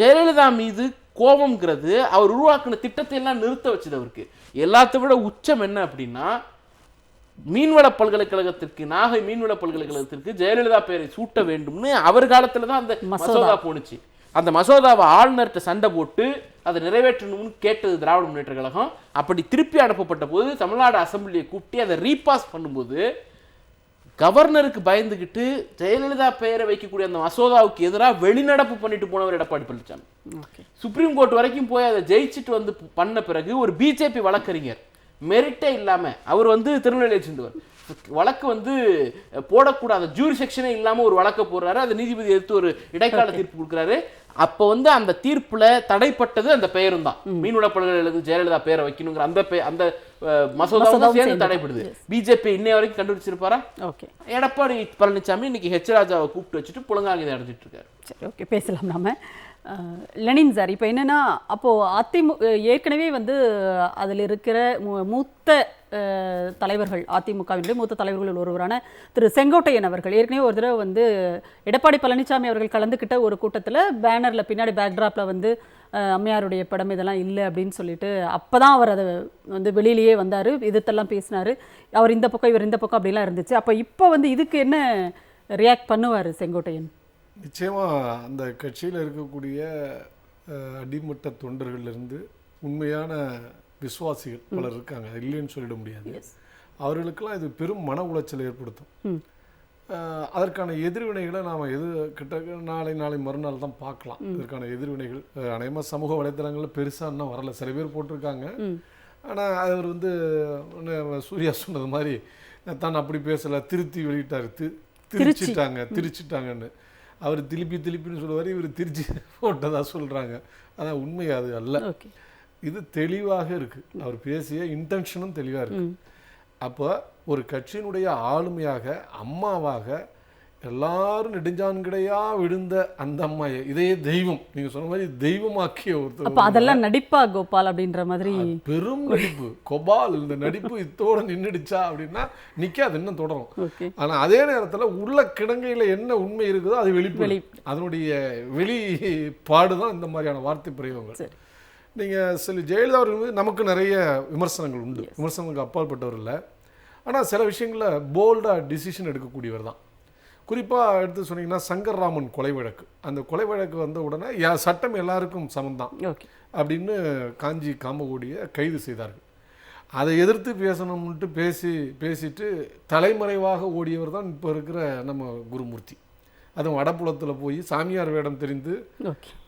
Speaker 2: ஜெயலலிதா மீது கோபம்ங்கிறது அவர் உருவாக்குன திட்டத்தை எல்லாம் நிறுத்த வச்சது அவருக்கு. எல்லாத்தை விட உச்சம் என்ன அப்படின்னா, மீன்வள பல்கலைக்கழகத்திற்கு, நாகை மீன்வள பல்கலைக்கழகத்திற்கு ஜெயலலிதா பெயரை சூட்ட வேண்டும்னு அவர் காலத்துல தான் அந்த மசோதா போனுச்சு. அந்த மசோதாவை ஆளுநர்கிட்ட சண்டை போட்டு அதை நிறைவேற்றணும்னு கேட்டது திராவிட முன்னேற்ற கழகம். அப்படி திருப்பி அனுப்பப்பட்ட போது தமிழ்நாடு அசம்பிளியை கூப்பிட்டு அதை ரீபாஸ் பண்ணும்போது கவர்னருக்கு பயந்துகிட்டு ஜெயலலிதா பெயரை வைக்கக்கூடிய அந்த மசோதாவுக்கு எதிராக வெளிநடப்பு பண்ணிட்டு போனவர் எடப்பாடி பழனிசாமி. சுப்ரீம் கோர்ட் வரைக்கும் போய் அதை ஜெயிச்சுட்டு வந்து பண்ண பிறகு ஒரு பிஜேபி வழக்கறிஞர், மெரிட்டே இல்லாம அவர் வந்து திருநெல்வேலியை சேர்ந்தவர், வழக்கு வந்து போடக்கூடாத ஜூரி செக்ஷனே இல்லாம ஒரு வழக்க போடுறாரு. அந்த நீதிபதி எடுத்து ஒரு இடைக்கால தீர்ப்பு கொடுக்குறாரு. அப்ப வந்து அந்த தீர்ப்புல தடைப்பட்டது அந்த பெயரும் தான். மீன்வள பல்கலைக்கழகத்துக்கு ஜெயலலிதா பெயரை வைக்கணுங்கிற அந்த மசோதா சேர்ந்து தடைப்படுது. பிஜேபி இன்னைய வரைக்கும் கண்டுபிடிச்சிருப்பாரா? எடப்பாடி பழனிசாமி இன்னைக்கு ஹெச் ராஜாவை கூப்பிட்டு வச்சுட்டு புலங்காங்கி அடைஞ்சிட்டு இருக்காரு.
Speaker 1: சரி, ஓகே, பேசலாம் நாம. லெனின் சார், இப்போ என்னன்னா, அப்போது ஏற்கனவே வந்து அதில் இருக்கிற மூத்த தலைவர்கள், அதிமுகவினுடைய மூத்த தலைவர்கள் ஒருவரான திரு செங்கோட்டையன் அவர்கள் ஏற்கனவே ஒரு தடவை வந்து எடப்பாடி பழனிசாமி அவர்கள் கலந்துக்கிட்ட ஒரு கூட்டத்தில் பேனரில் பின்னாடி பேக்ட்ராப்பில் வந்து அம்மையாருடைய படம் இதெல்லாம் இல்லை அப்படின்னு சொல்லிட்டு, அப்போ தான் அவர் அதை வந்து வெளியிலேயே வந்தார், இதெல்லாம் பேசினார். அவர் இந்த பக்கம் இவர் இந்த பக்கம் அப்படிலாம் இருந்துச்சு. அப்போ இப்போ வந்து இதுக்கு என்ன ரியாக்ட் பண்ணுவார் செங்கோட்டையன்?
Speaker 3: நிச்சயமாக அந்த கட்சியில் இருக்கக்கூடிய அடிமட்ட தொண்டர்கள்லேருந்து உண்மையான விசுவாசிகள் பலர் இருக்காங்க, இல்லைன்னு சொல்லிட முடியாது. அவர்களுக்கெல்லாம் இது பெரும் மன உளைச்சலை ஏற்படுத்தும். அதற்கான எதிர்வினைகளை நாம் கிட்ட நாளை மறுநாள் தான் பார்க்கலாம். இதற்கான எதிர்வினைகள் அநேகமாக சமூக வலைத்தளங்களில் பெருசாக இன்னும் வரல, சில பேர் போட்டிருக்காங்க. ஆனால் அவர் வந்து சூர்யா சொன்னது மாதிரி தான் அப்படி பேசலை, திருத்தி வெளியிட்டார், திரிச்சிட்டாங்கன்னு அவர் திருப்பின்னு சொல்லுவார், இவர் திருச்சி போட்டதாக சொல்கிறாங்க. ஆனால் உண்மை அது அல்ல. இது தெளிவாக இருக்குது, அவர் பேசிய இன்டென்ஷனும் தெளிவாக இருக்குது. அப்போ ஒரு கட்சியினுடைய ஆளுமையாக, அம்மாவாக, எல்லாரும் நெடுஞ்சான்கிடையா விழுந்த அந்த அம்மாயை, இதே தெய்வம், நீங்க சொன்ன மாதிரி தெய்வமாக்கிய ஒருத்தர்.
Speaker 1: அப்ப அதெல்லாம் நடிப்பா கோபால் அப்படின்ற மாதிரி
Speaker 3: பெரும் நடிப்பு. கோபால் இந்த நடிப்பு இத்தோட நின்றுடுச்சா அப்படின்னா நிக்காது, இன்னும் தொடரும். ஆனா அதே நேரத்துல உள்ள கிடங்கையில என்ன உண்மை இருக்குதோ அது வெளிப்படை, அதனுடைய வெளிப்பாடுதான் இந்த மாதிரியான வார்த்தை பிரயோகங்கள். நீங்க சில ஜெயலலிதா அவர்கள் நமக்கு நிறைய விமர்சனங்கள் உண்டு, விமர்சனங்களுக்கு அப்பாற்பட்டவர் இல்லை. ஆனா சில விஷயங்கள போல்டா டிசிஷன் எடுக்கக்கூடியவர் தான். குறிப்பாக எடுத்து சொன்னீங்கன்னா சங்கர்ராமன் கொலை வழக்கு, அந்த கொலை வழக்கு வந்த உடனே சட்டம் எல்லாருக்கும் சமந்தான் அப்படின்னு காஞ்சி காமகோடியை கைது செய்தார்கள். அதை எதிர்த்து பேசணும்னுட்டு பேசிட்டு தலைமறைவாக ஓடியவர் தான் இப்போ இருக்கிற நம்ம குருமூர்த்தி. அதுவும் வடப்புலத்தில் போய் சாமியார் வேடம் தெரிந்து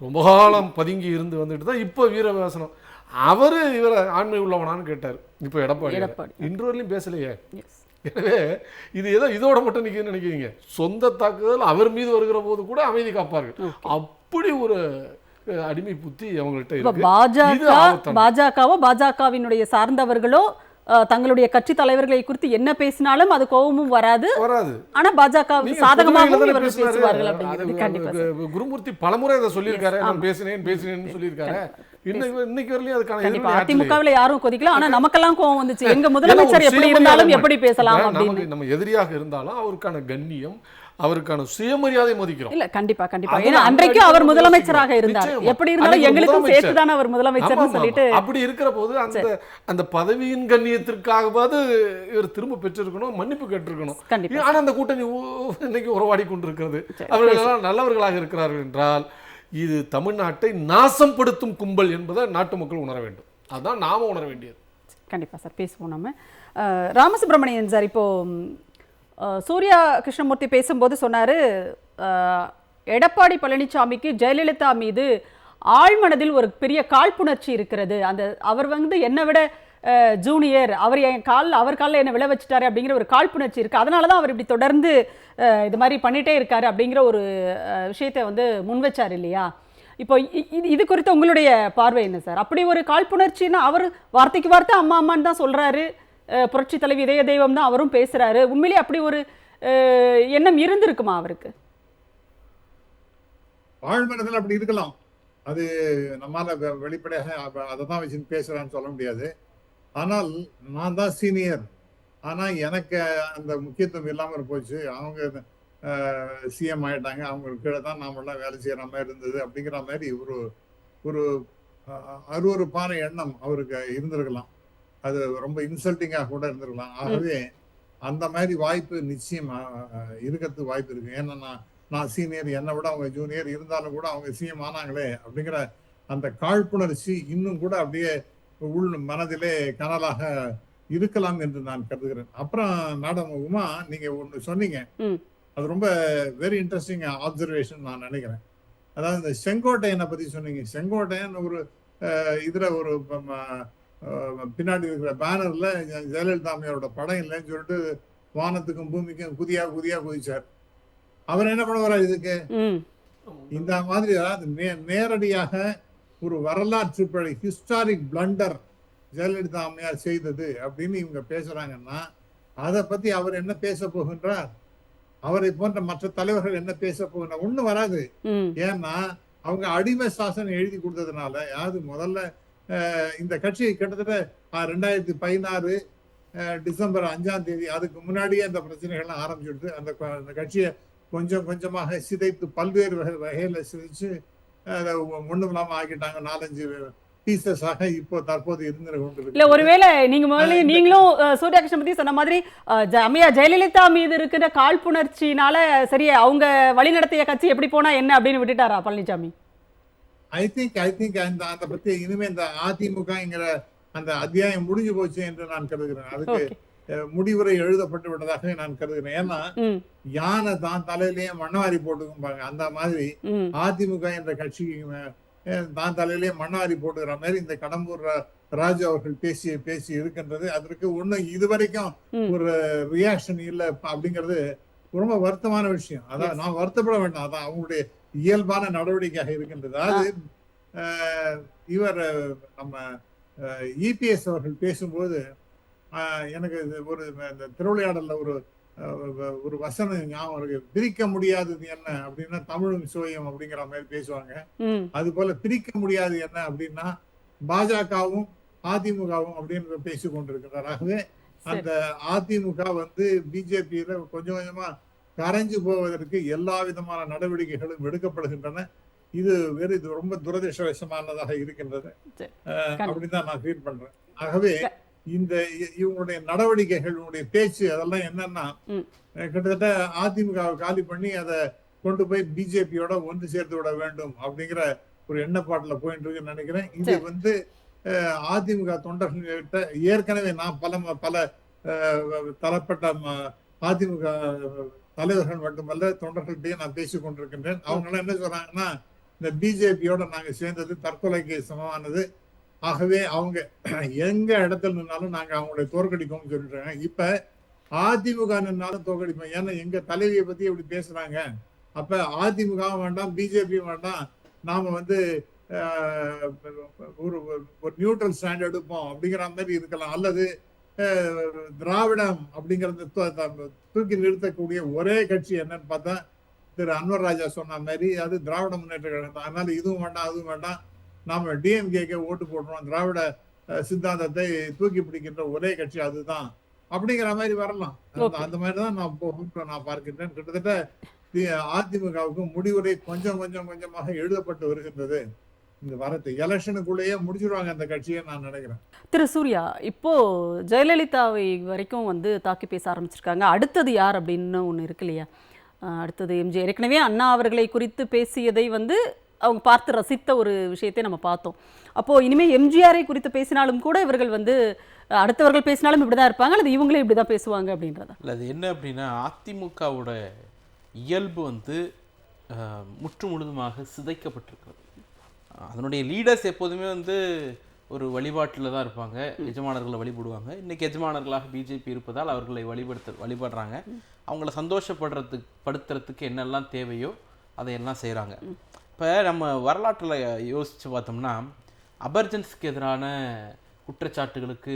Speaker 3: ரொம்ப காலம் பதுங்கி இருந்து வந்துட்டு தான் இப்போ வீரவாசனம். அவர் இவரை ஆண்மை உள்ளவனான்னு கேட்டார். இப்போ எடப்பாடி இன்று வரலையும் பேசலையே. எனவே இது ஏதோ இதோட மட்டும் நிற்க நினைக்கிறீங்க, சொந்த தாக்குதல் அவர் மீது வருகிற போது கூட அமைதி காப்பார்கள். அப்படி ஒரு அடிமை புத்தி அவங்கள்ட்ட இருக்கு.
Speaker 1: பாஜகவோ பாஜகவினுடைய சார்ந்தவர்களோ தங்களுடைய கட்சி தலைவர்களை குறித்து என்ன பேசினாலும் அது கோபமும் வராது. ஆனா பாஜக சாதகமாகவும் இவர்கள் பேசுவார்கள் அப்படிங்கிறது கண்டிப்பா சார்.
Speaker 3: குருமூர்த்தி பலமுறை அதை சொல்லியிருக்காரு. நான் பேசினேன்னு சொல்லியிருக்காரு. இன்னைக்கு வரலையும் அதுக்கான
Speaker 1: கண்டிப்பா அதிமுகவில் யாரும் கொதிக்கல. ஆனா நமக்கெல்லாம் கோவம் வந்துச்சு. எங்க முதலமைச்சர் எப்படி இருந்தாலும் எப்படி பேசலாம் அப்படின்னு.
Speaker 3: நம்ம எதிரியாக இருந்தாலும் அவருக்கான கண்ணியம், அவருக்கான சுயமரியாதை மதிக்கிறோம்.
Speaker 1: இல்ல கண்டிப்பா கண்டிப்பா. ஏன்னா அன்றைக்கு அவர் முதலமைச்சராக இருந்தார். எப்படி இருந்தாலும் எங்களுக்கும் சேர்த்து தானே அவர் முதலமைச்சர்னு சொல்லிட்டு.
Speaker 3: அப்படி இருக்கிற போது அந்த பதவியின் கண்ணியத்திற்காகவாது இவர் திரும்ப பெற்றிருக்கணும், மன்னிப்பு கேட்டிருக்கணும். ஆனா அந்த கூட்டணி இன்னைக்கு உறவாடி கொண்டிருக்கிறது. அவர்கள் எல்லாம் நல்லவர்களாக இருக்கிறார்கள் என்றால் இது தமிழ்நாட்டை நாசப்படுத்தும் கும்பல் என்பதை நாட்டு மக்கள் உணர வேண்டும். அதுதான் நாம உணர வேண்டியது.
Speaker 1: கண்டிப்பா சார், பேசுவோம் நம்ம. ராமசுப்ரமணியன் சார், இப்போ சூர்யா கிருஷ்ணமூர்த்தி பேசும்போது சொன்னாரு, எடப்பாடி பழனிசாமிக்கு ஜெயலலிதா மீது ஆழ்மனதில் ஒரு பெரிய காழ்ப்புணர்ச்சி இருக்கிறது. அவர் என்னை விட ஜூனியர், அவர் காலில் என்ன விழ வச்சுட்டாரு அப்படிங்கிற ஒரு காழ்ப்புணர்ச்சி இருக்கு. அதனால தான் அவர் இப்படி தொடர்ந்து இது மாதிரி பண்ணிட்டே இருக்காரு அப்படிங்கிற ஒரு விஷயத்தை முன்வச்சார் இல்லையா? இப்போ இது குறித்து உங்களுடைய பார்வை என்ன சார்? அப்படி ஒரு காழ்ப்புணர்ச்சின்னா அவர் வார்த்தைக்கு வார்த்தை அம்மா அம்மான்னு தான் சொல்றாரு. புரட்சி தலைவி இதய தெய்வம் தான் அவரும் பேசுறாரு. உண்மையிலே அப்படி ஒரு எண்ணம் இருந்திருக்குமா அவருக்கு?
Speaker 4: ஆழ்மனதில் அப்படி இருக்கலாம். அது நம்மால வெளிப்படையாக அதை தான் வச்சு பேசுறான்னு சொல்ல முடியாது. ஆனால் நான் தான் சீனியர், ஆனா எனக்கு அந்த முக்கியத்துவம் இல்லாமல் போச்சு. அவங்க சிஎம் ஆயிட்டாங்க, அவங்களுக்கு கீழே தான் நாமெல்லாம் வேலை செய்யற மாதிரி இருந்தது அப்படிங்கிற மாதிரி ஒரு அருவருப்பான எண்ணம் அவருக்கு இருந்திருக்கலாம். அது ரொம்ப இன்சல்ட்டிங்காக கூட இருந்திருக்கலாம். ஆகவே அந்த மாதிரி வாய்ப்பு நிச்சயம் இருக்கிறதுக்கு வாய்ப்பு இருக்கு. ஏன்னா நான் சீனியர், என்னை விட அவங்க ஜூனியர், இருந்தாலும் கூட அவங்க சிஎம் ஆனாங்களே அப்படிங்கிற அந்த காழ்ப்புணர்ச்சி இன்னும் கூட அப்படியே உள் மனதிலே கனலாக இருக்கலாம் என்று நான் கருதுகிறேன். அப்புறம் மேடம் உமா, நீங்க ஒண்ணு சொன்னீங்க, அது ரொம்ப வெரி இன்ட்ரெஸ்டிங் ஆப்சர்வேஷன் நான் நினைக்கிறேன். அதாவது இந்த செங்கோட்டையனை பத்தி சொன்னீங்க. செங்கோட்டையன் ஒரு இதுல ஒரு பின்னாடி இருக்கிற பேனர்ல ஜெயலலிதா அம்மையாரோட படம் இல்லைன்னு சொல்லிட்டு வானத்துக்கும் பூமிக்கும் குதியா குதிச்சார். அவர் என்ன பண்ணுவாரா இதுக்கு? இந்த மாதிரி நேரடியாக ஒரு வரலாற்று பிழை, ஹிஸ்டாரிக் பிளண்டர் ஜெயலலிதா அம்மையார் செய்தது அப்படின்னு இவங்க பேசுறாங்கன்னா அதை பத்தி அவர் என்ன பேச போகின்றார்? அவரை போன்ற மற்ற தலைவர்கள் என்ன பேச போகின்ற? ஒண்ணும் வராது. ஏன்னா அவங்க அடிமை சாசனம் எழுதி கொடுத்ததுனால. யாரு முதல்ல இந்த கட்சி கிட்டத்தட்ட 2016 டிசம்பர் 5ஆம் தேதி, அதுக்கு முன்னாடியே அந்த பிரச்சனைகள்லாம் ஆரம்பிச்சுடுது. அந்த கட்சியை கொஞ்சம் கொஞ்சமாக சிதைத்து பல்வேறு வகையில சிதைச்சு ஒண்ணும் இல்லாம ஆக்கிட்டாங்க. 4-5 பீசஸாக இப்போ தற்போது இருந்து கொண்டிருக்கு.
Speaker 1: இல்ல, ஒருவேளை நீங்களும் சூர்யா கிருஷ்ணமூர்த்தி சொன்ன மாதிரி அம்மையா ஜெயலலிதா மீது இருக்கிற காழ்ப்புணர்ச்சினால சரி அவங்க வழிநடத்திய கட்சி எப்படி போனா என்ன அப்படின்னு விட்டுட்டாரா பழனிசாமி?
Speaker 4: ஐ திங்க் அந்த பத்தி இனிமே இந்த அதிமுகங்கிற அந்த அத்தியாயம் முடிஞ்சு போச்சு என்று நான் கருதுகிறேன். அதுக்கு முடிவுரை எழுதப்பட்டு விட்டதாக நான் கருதுகிறேன். ஏன்னா யானை தான் தலையிலேயே மண்ணவாரி போட்டுக்கும்பாங்க. அந்த மாதிரி அதிமுக என்ற கட்சிக்கு தான் தலையிலேயே மண்ணவாரி போட்டுக்கிற மாதிரி இந்த கடம்பூர் ராஜு அவர்கள் பேசி இருக்கின்றது. அதற்கு ஒண்ணும் இதுவரைக்கும் ஒரு ரியாக்ஷன் இல்லை அப்படிங்கிறது ரொம்ப வருத்தமான விஷயம். அதான் நான் வருத்தப்பட வேண்டாம், அதான் அவங்களுடைய இயல்பான நடவடிக்கையாக இருக்கின்றது. அதாவது இவர் நம்ம இபிஎஸ் அவர்கள் பேசும்போது எனக்கு ஒரு இந்த திருவிளையாடல்ல ஒரு வசனம் ஞாபகம் இருக்கு. பிரிக்க முடியாதது என்ன அப்படின்னா தமிழும் சுவையும் அப்படிங்கிற மாதிரி பேசுவாங்க. அது போல பிரிக்க முடியாது என்ன அப்படின்னா பாஜகவும் அதிமுகவும் அப்படின்னு பேசி கொண்டிருக்கிறார். ஆகவே அந்த அதிமுக பிஜேபியில கொஞ்சம் கொஞ்சமா கரைஞ்சு போவதற்கு எல்லா விதமான நடவடிக்கைகளும் எடுக்கப்படுகின்றன. இது ரொம்ப துரதிருஷ்டவசமானதாக இருக்கின்றது அப்படின்னு தான் நான் ஃபீல் பண்றேன். ஆகவே இவங்களுடைய நடவடிக்கைகள், இவங்களுடைய பேச்சு அதெல்லாம் என்னன்னா கிட்டத்தட்ட அதிமுக காலி பண்ணி அதை கொண்டு போய் பிஜேபியோட ஒன்று சேர்த்து விட வேண்டும் அப்படிங்கிற ஒரு எண்ணப்பாட்டுல போயிட்டு இருக்குன்னு நினைக்கிறேன். இது அதிமுக தொண்டர்கள்கிட்ட ஏற்கனவே நான் பல தரப்பட்ட அதிமுக தலைவர்கள் மட்டுமல்ல தொண்டர்கள்ட்டையும் நான் பேசிக் கொண்டிருக்கின்றேன். அவங்க எல்லாம் என்ன சொல்றாங்கன்னா, இந்த பிஜேபியோட நாங்க சேர்ந்தது தற்கொலைக்கு சமமானது. ஆகவே அவங்க எங்க இடத்துல நின்னாலும் நாங்க அவங்களுடைய தோற்கடிப்போம்னு சொல்லிடுறாங்க. இப்ப அதிமுக நின்னாலும் தோற்கடிப்போம். ஏன்னா எங்க தலைவியை பத்தி இப்படி பேசுறாங்க. அப்ப அதிமுகவும் வேண்டாம், பிஜேபியும் வேண்டாம், நாம ஒரு நியூட்ரல் ஸ்டாண்ட் எடுப்போம் அப்படிங்கிற மாதிரி இருக்கலாம். அல்லது திராவிடம் அப்படிங்கறது தூக்கி நிறுத்தக்கூடிய ஒரே கட்சி என்னன்னு பார்த்தா திரு அன்வர் ராஜா சொன்ன மாதிரி அது திராவிட முன்னேற்ற கழகம் தான். அதனால இதுவும் வேண்டாம் அதுவும் வேண்டாம், நாம டிஎம்கேக்கு ஓட்டு போடுறோம், திராவிட சித்தாந்தத்தை தூக்கி பிடிக்கின்ற ஒரே கட்சி அதுதான் அப்படிங்கிற மாதிரி வரலாம். அந்த மாதிரி தான் நான் பார்க்கின்றேன். கிட்டத்தட்ட அதிமுகவுக்கு முடிவுரை கொஞ்சம் கொஞ்சம் கொஞ்சமாக எழுதப்பட்டு வருகின்றது. இந்த வரத்து எலெக்ஷனுக்குள்ளேயே முடிச்சிருவாங்க அந்த கட்சியை நான் நினைக்கிறேன்.
Speaker 1: திரு சூர்யா, இப்போ ஜெயலலிதாவை வரைக்கும் வந்து தாக்கி பேச ஆரம்பிச்சிருக்காங்க. அடுத்தது யார் அப்படின்னு ஒன்று இருக்கு இல்லையா? அடுத்தது எம்ஜிஆர். ஏற்கனவே அண்ணா அவர்களை குறித்து பேசியதை வந்து அவங்க பார்த்து ரசித்த ஒரு விஷயத்தை நம்ம பார்த்தோம். அப்போது இனிமேல் எம்ஜிஆரை குறித்து பேசினாலும் கூட இவர்கள் வந்து அடுத்தவர்கள் பேசினாலும் இப்படி தான் இருப்பாங்க, அல்லது இவங்களே இப்படி தான் பேசுவாங்க அப்படின்றதா?
Speaker 2: இல்லை, அது என்ன அப்படின்னா அதிமுகவோட இயல்பு வந்து முற்று முழுதுமாக சிதைக்கப்பட்டிருக்கிறது. அதனுடைய லீடர்ஸ் எப்போதுமே வந்து ஒரு வழிபாட்டில் தான் இருப்பாங்க, எஜமானர்களை வழிபடுவாங்க. இன்றைக்கி எஜமானர்களாக பிஜேபி இருப்பதால் அவர்களை வழிபடுறாங்க. அவங்கள சந்தோஷப்படுத்துறதுக்கு என்னெல்லாம் தேவையோ அதையெல்லாம் செய்கிறாங்க. இப்போ நம்ம வரலாற்றில் யோசித்து பார்த்தோம்னா அபர்ஜன்ஸ்க்கு எதிரான குற்றச்சாட்டுகளுக்கு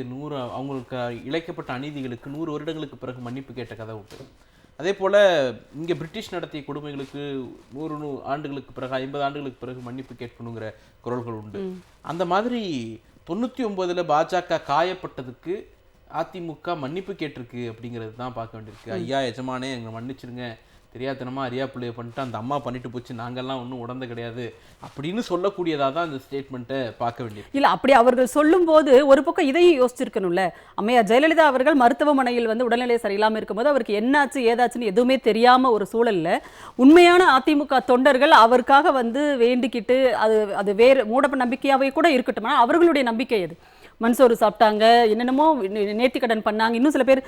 Speaker 2: அவங்களுக்கு இழைக்கப்பட்ட அநீதிகளுக்கு 100 வருடங்களுக்கு பிறகு மன்னிப்பு கேட்ட கதை உண்டு. அதே போல் இங்கே பிரிட்டிஷ் நடத்திய கொடுமைகளுக்கு 100 ஆண்டுகளுக்கு பிறகு 50 ஆண்டுகளுக்கு பிறகு மன்னிப்பு கேட்கணுங்கிற குரல்கள் உண்டு. அந்த மாதிரி 99 பாஜக காயப்பட்டதுக்கு அதிமுக மன்னிப்பு கேட்டிருக்கு அப்படிங்கிறது தான் பார்க்க வேண்டியிருக்கு. ஐயா எஜமானே எங்களை மன்னிச்சிருங்க, தெரியாதனமா அரியா பிள்ளைய பண்ணிட்டு அந்த அம்மா பண்ணிட்டு போச்சு, நாங்கள்லாம் ஒன்றும் உடந்த கிடையாது அப்படின்னு சொல்லக்கூடியதாக தான் இந்த ஸ்டேட்மெண்ட்டை பார்க்க வேண்டியது.
Speaker 1: இல்லை, அப்படி அவர்கள் சொல்லும்போது ஒரு பக்கம் இதையும் யோசிச்சிருக்கணும்ல. அம்மையார் ஜெயலலிதா அவர்கள் மருத்துவமனையில் வந்து உடல்நிலை சரியில்லாமல் இருக்கும்போது அவருக்கு என்னாச்சு ஏதாச்சுன்னு எதுவுமே தெரியாமல் ஒரு சூழலில் உண்மையான அதிமுக தொண்டர்கள் அவருக்காக வந்து வேண்டிக்கிட்டு அது வேறு மூட நம்பிக்கையாகவே கூட இருக்கட்டும், ஆனால் அவர்களுடைய நம்பிக்கை அது மண்சோறு சாப்பிட்டாங்க, என்னென்னமோ நேர்த்திக்கடன் பண்ணாங்க, இன்னும் சில பேர்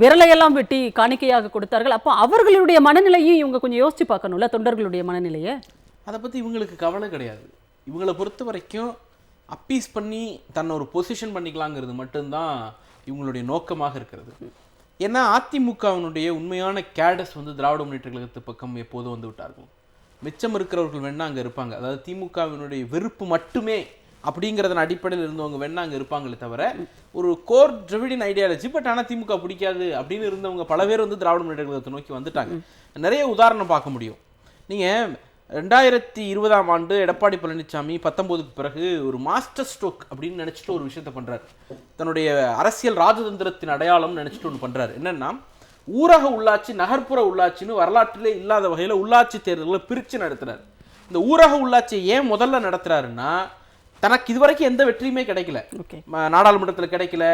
Speaker 1: விரலையெல்லாம் வெட்டி காணிக்கையாக கொடுத்தார்கள். அப்போ அவர்களுடைய மனநிலையும் இவங்க கொஞ்சம் யோசிச்சு பார்க்கணும்ல, தொண்டர்களுடைய மனநிலையை.
Speaker 2: அதை பற்றி இவங்களுக்கு கவலை கிடையாது. இவங்களை பொறுத்த வரைக்கும் அப்பீஸ் பண்ணி தன்னை ஒரு பொசிஷன் பண்ணிக்கலாங்கிறது மட்டும்தான் இவங்களுடைய நோக்கமாக இருக்கிறது. ஏன்னா அதிமுகவினுடைய உண்மையான கேடஸ் வந்து திராவிட முன்னேற்ற கழகத்து பக்கம் எப்போதும் வந்து விட்டார்கள். மிச்சம் இருக்கிறவர்கள் வேணா அங்கே இருப்பாங்க. அதாவது திமுகவினுடைய வெறுப்பு மட்டுமே அப்படிங்கிறதன் அடிப்படையில் இருந்தவங்க வேணா அங்கே இருப்பாங்களே தவிர ஒரு கோர் டிராவிடியன் ஐடியாலஜி பட் ஆனால் திமுக பிடிக்காது அப்படின்னு இருந்தவங்க பல பேர் வந்து திராவிட முன்னேற்ற கழகத்தை நோக்கி வந்துட்டாங்க. நிறைய உதாரணம் பார்க்க முடியும். நீங்கள் 2020ஆம் ஆண்டு எடப்பாடி பழனிசாமி 19க்கு பிறகு ஒரு மாஸ்டர் ஸ்ட்ரோக் அப்படின்னு நினச்சிட்டு ஒரு விஷயத்த பண்ணுறாரு. தன்னுடைய அரசியல் ராஜதந்திரத்தின் அடையாளம் நினச்சிட்டு ஒன்று பண்ணுறாரு. என்னென்னா ஊரக உள்ளாட்சி நகர்ப்புற உள்ளாட்சின்னு வரலாற்றிலே இல்லாத வகையில் உள்ளாட்சி தேர்தல்களை பிரித்து நடத்துகிறார். இந்த ஊரக உள்ளாட்சியை ஏன் முதல்ல நடத்துகிறாருன்னா தனக்கு இதுவரைக்கும் எந்த வெற்றியுமே கிடைக்கல, நாடாளுமன்றத்தில் கிடைக்கல,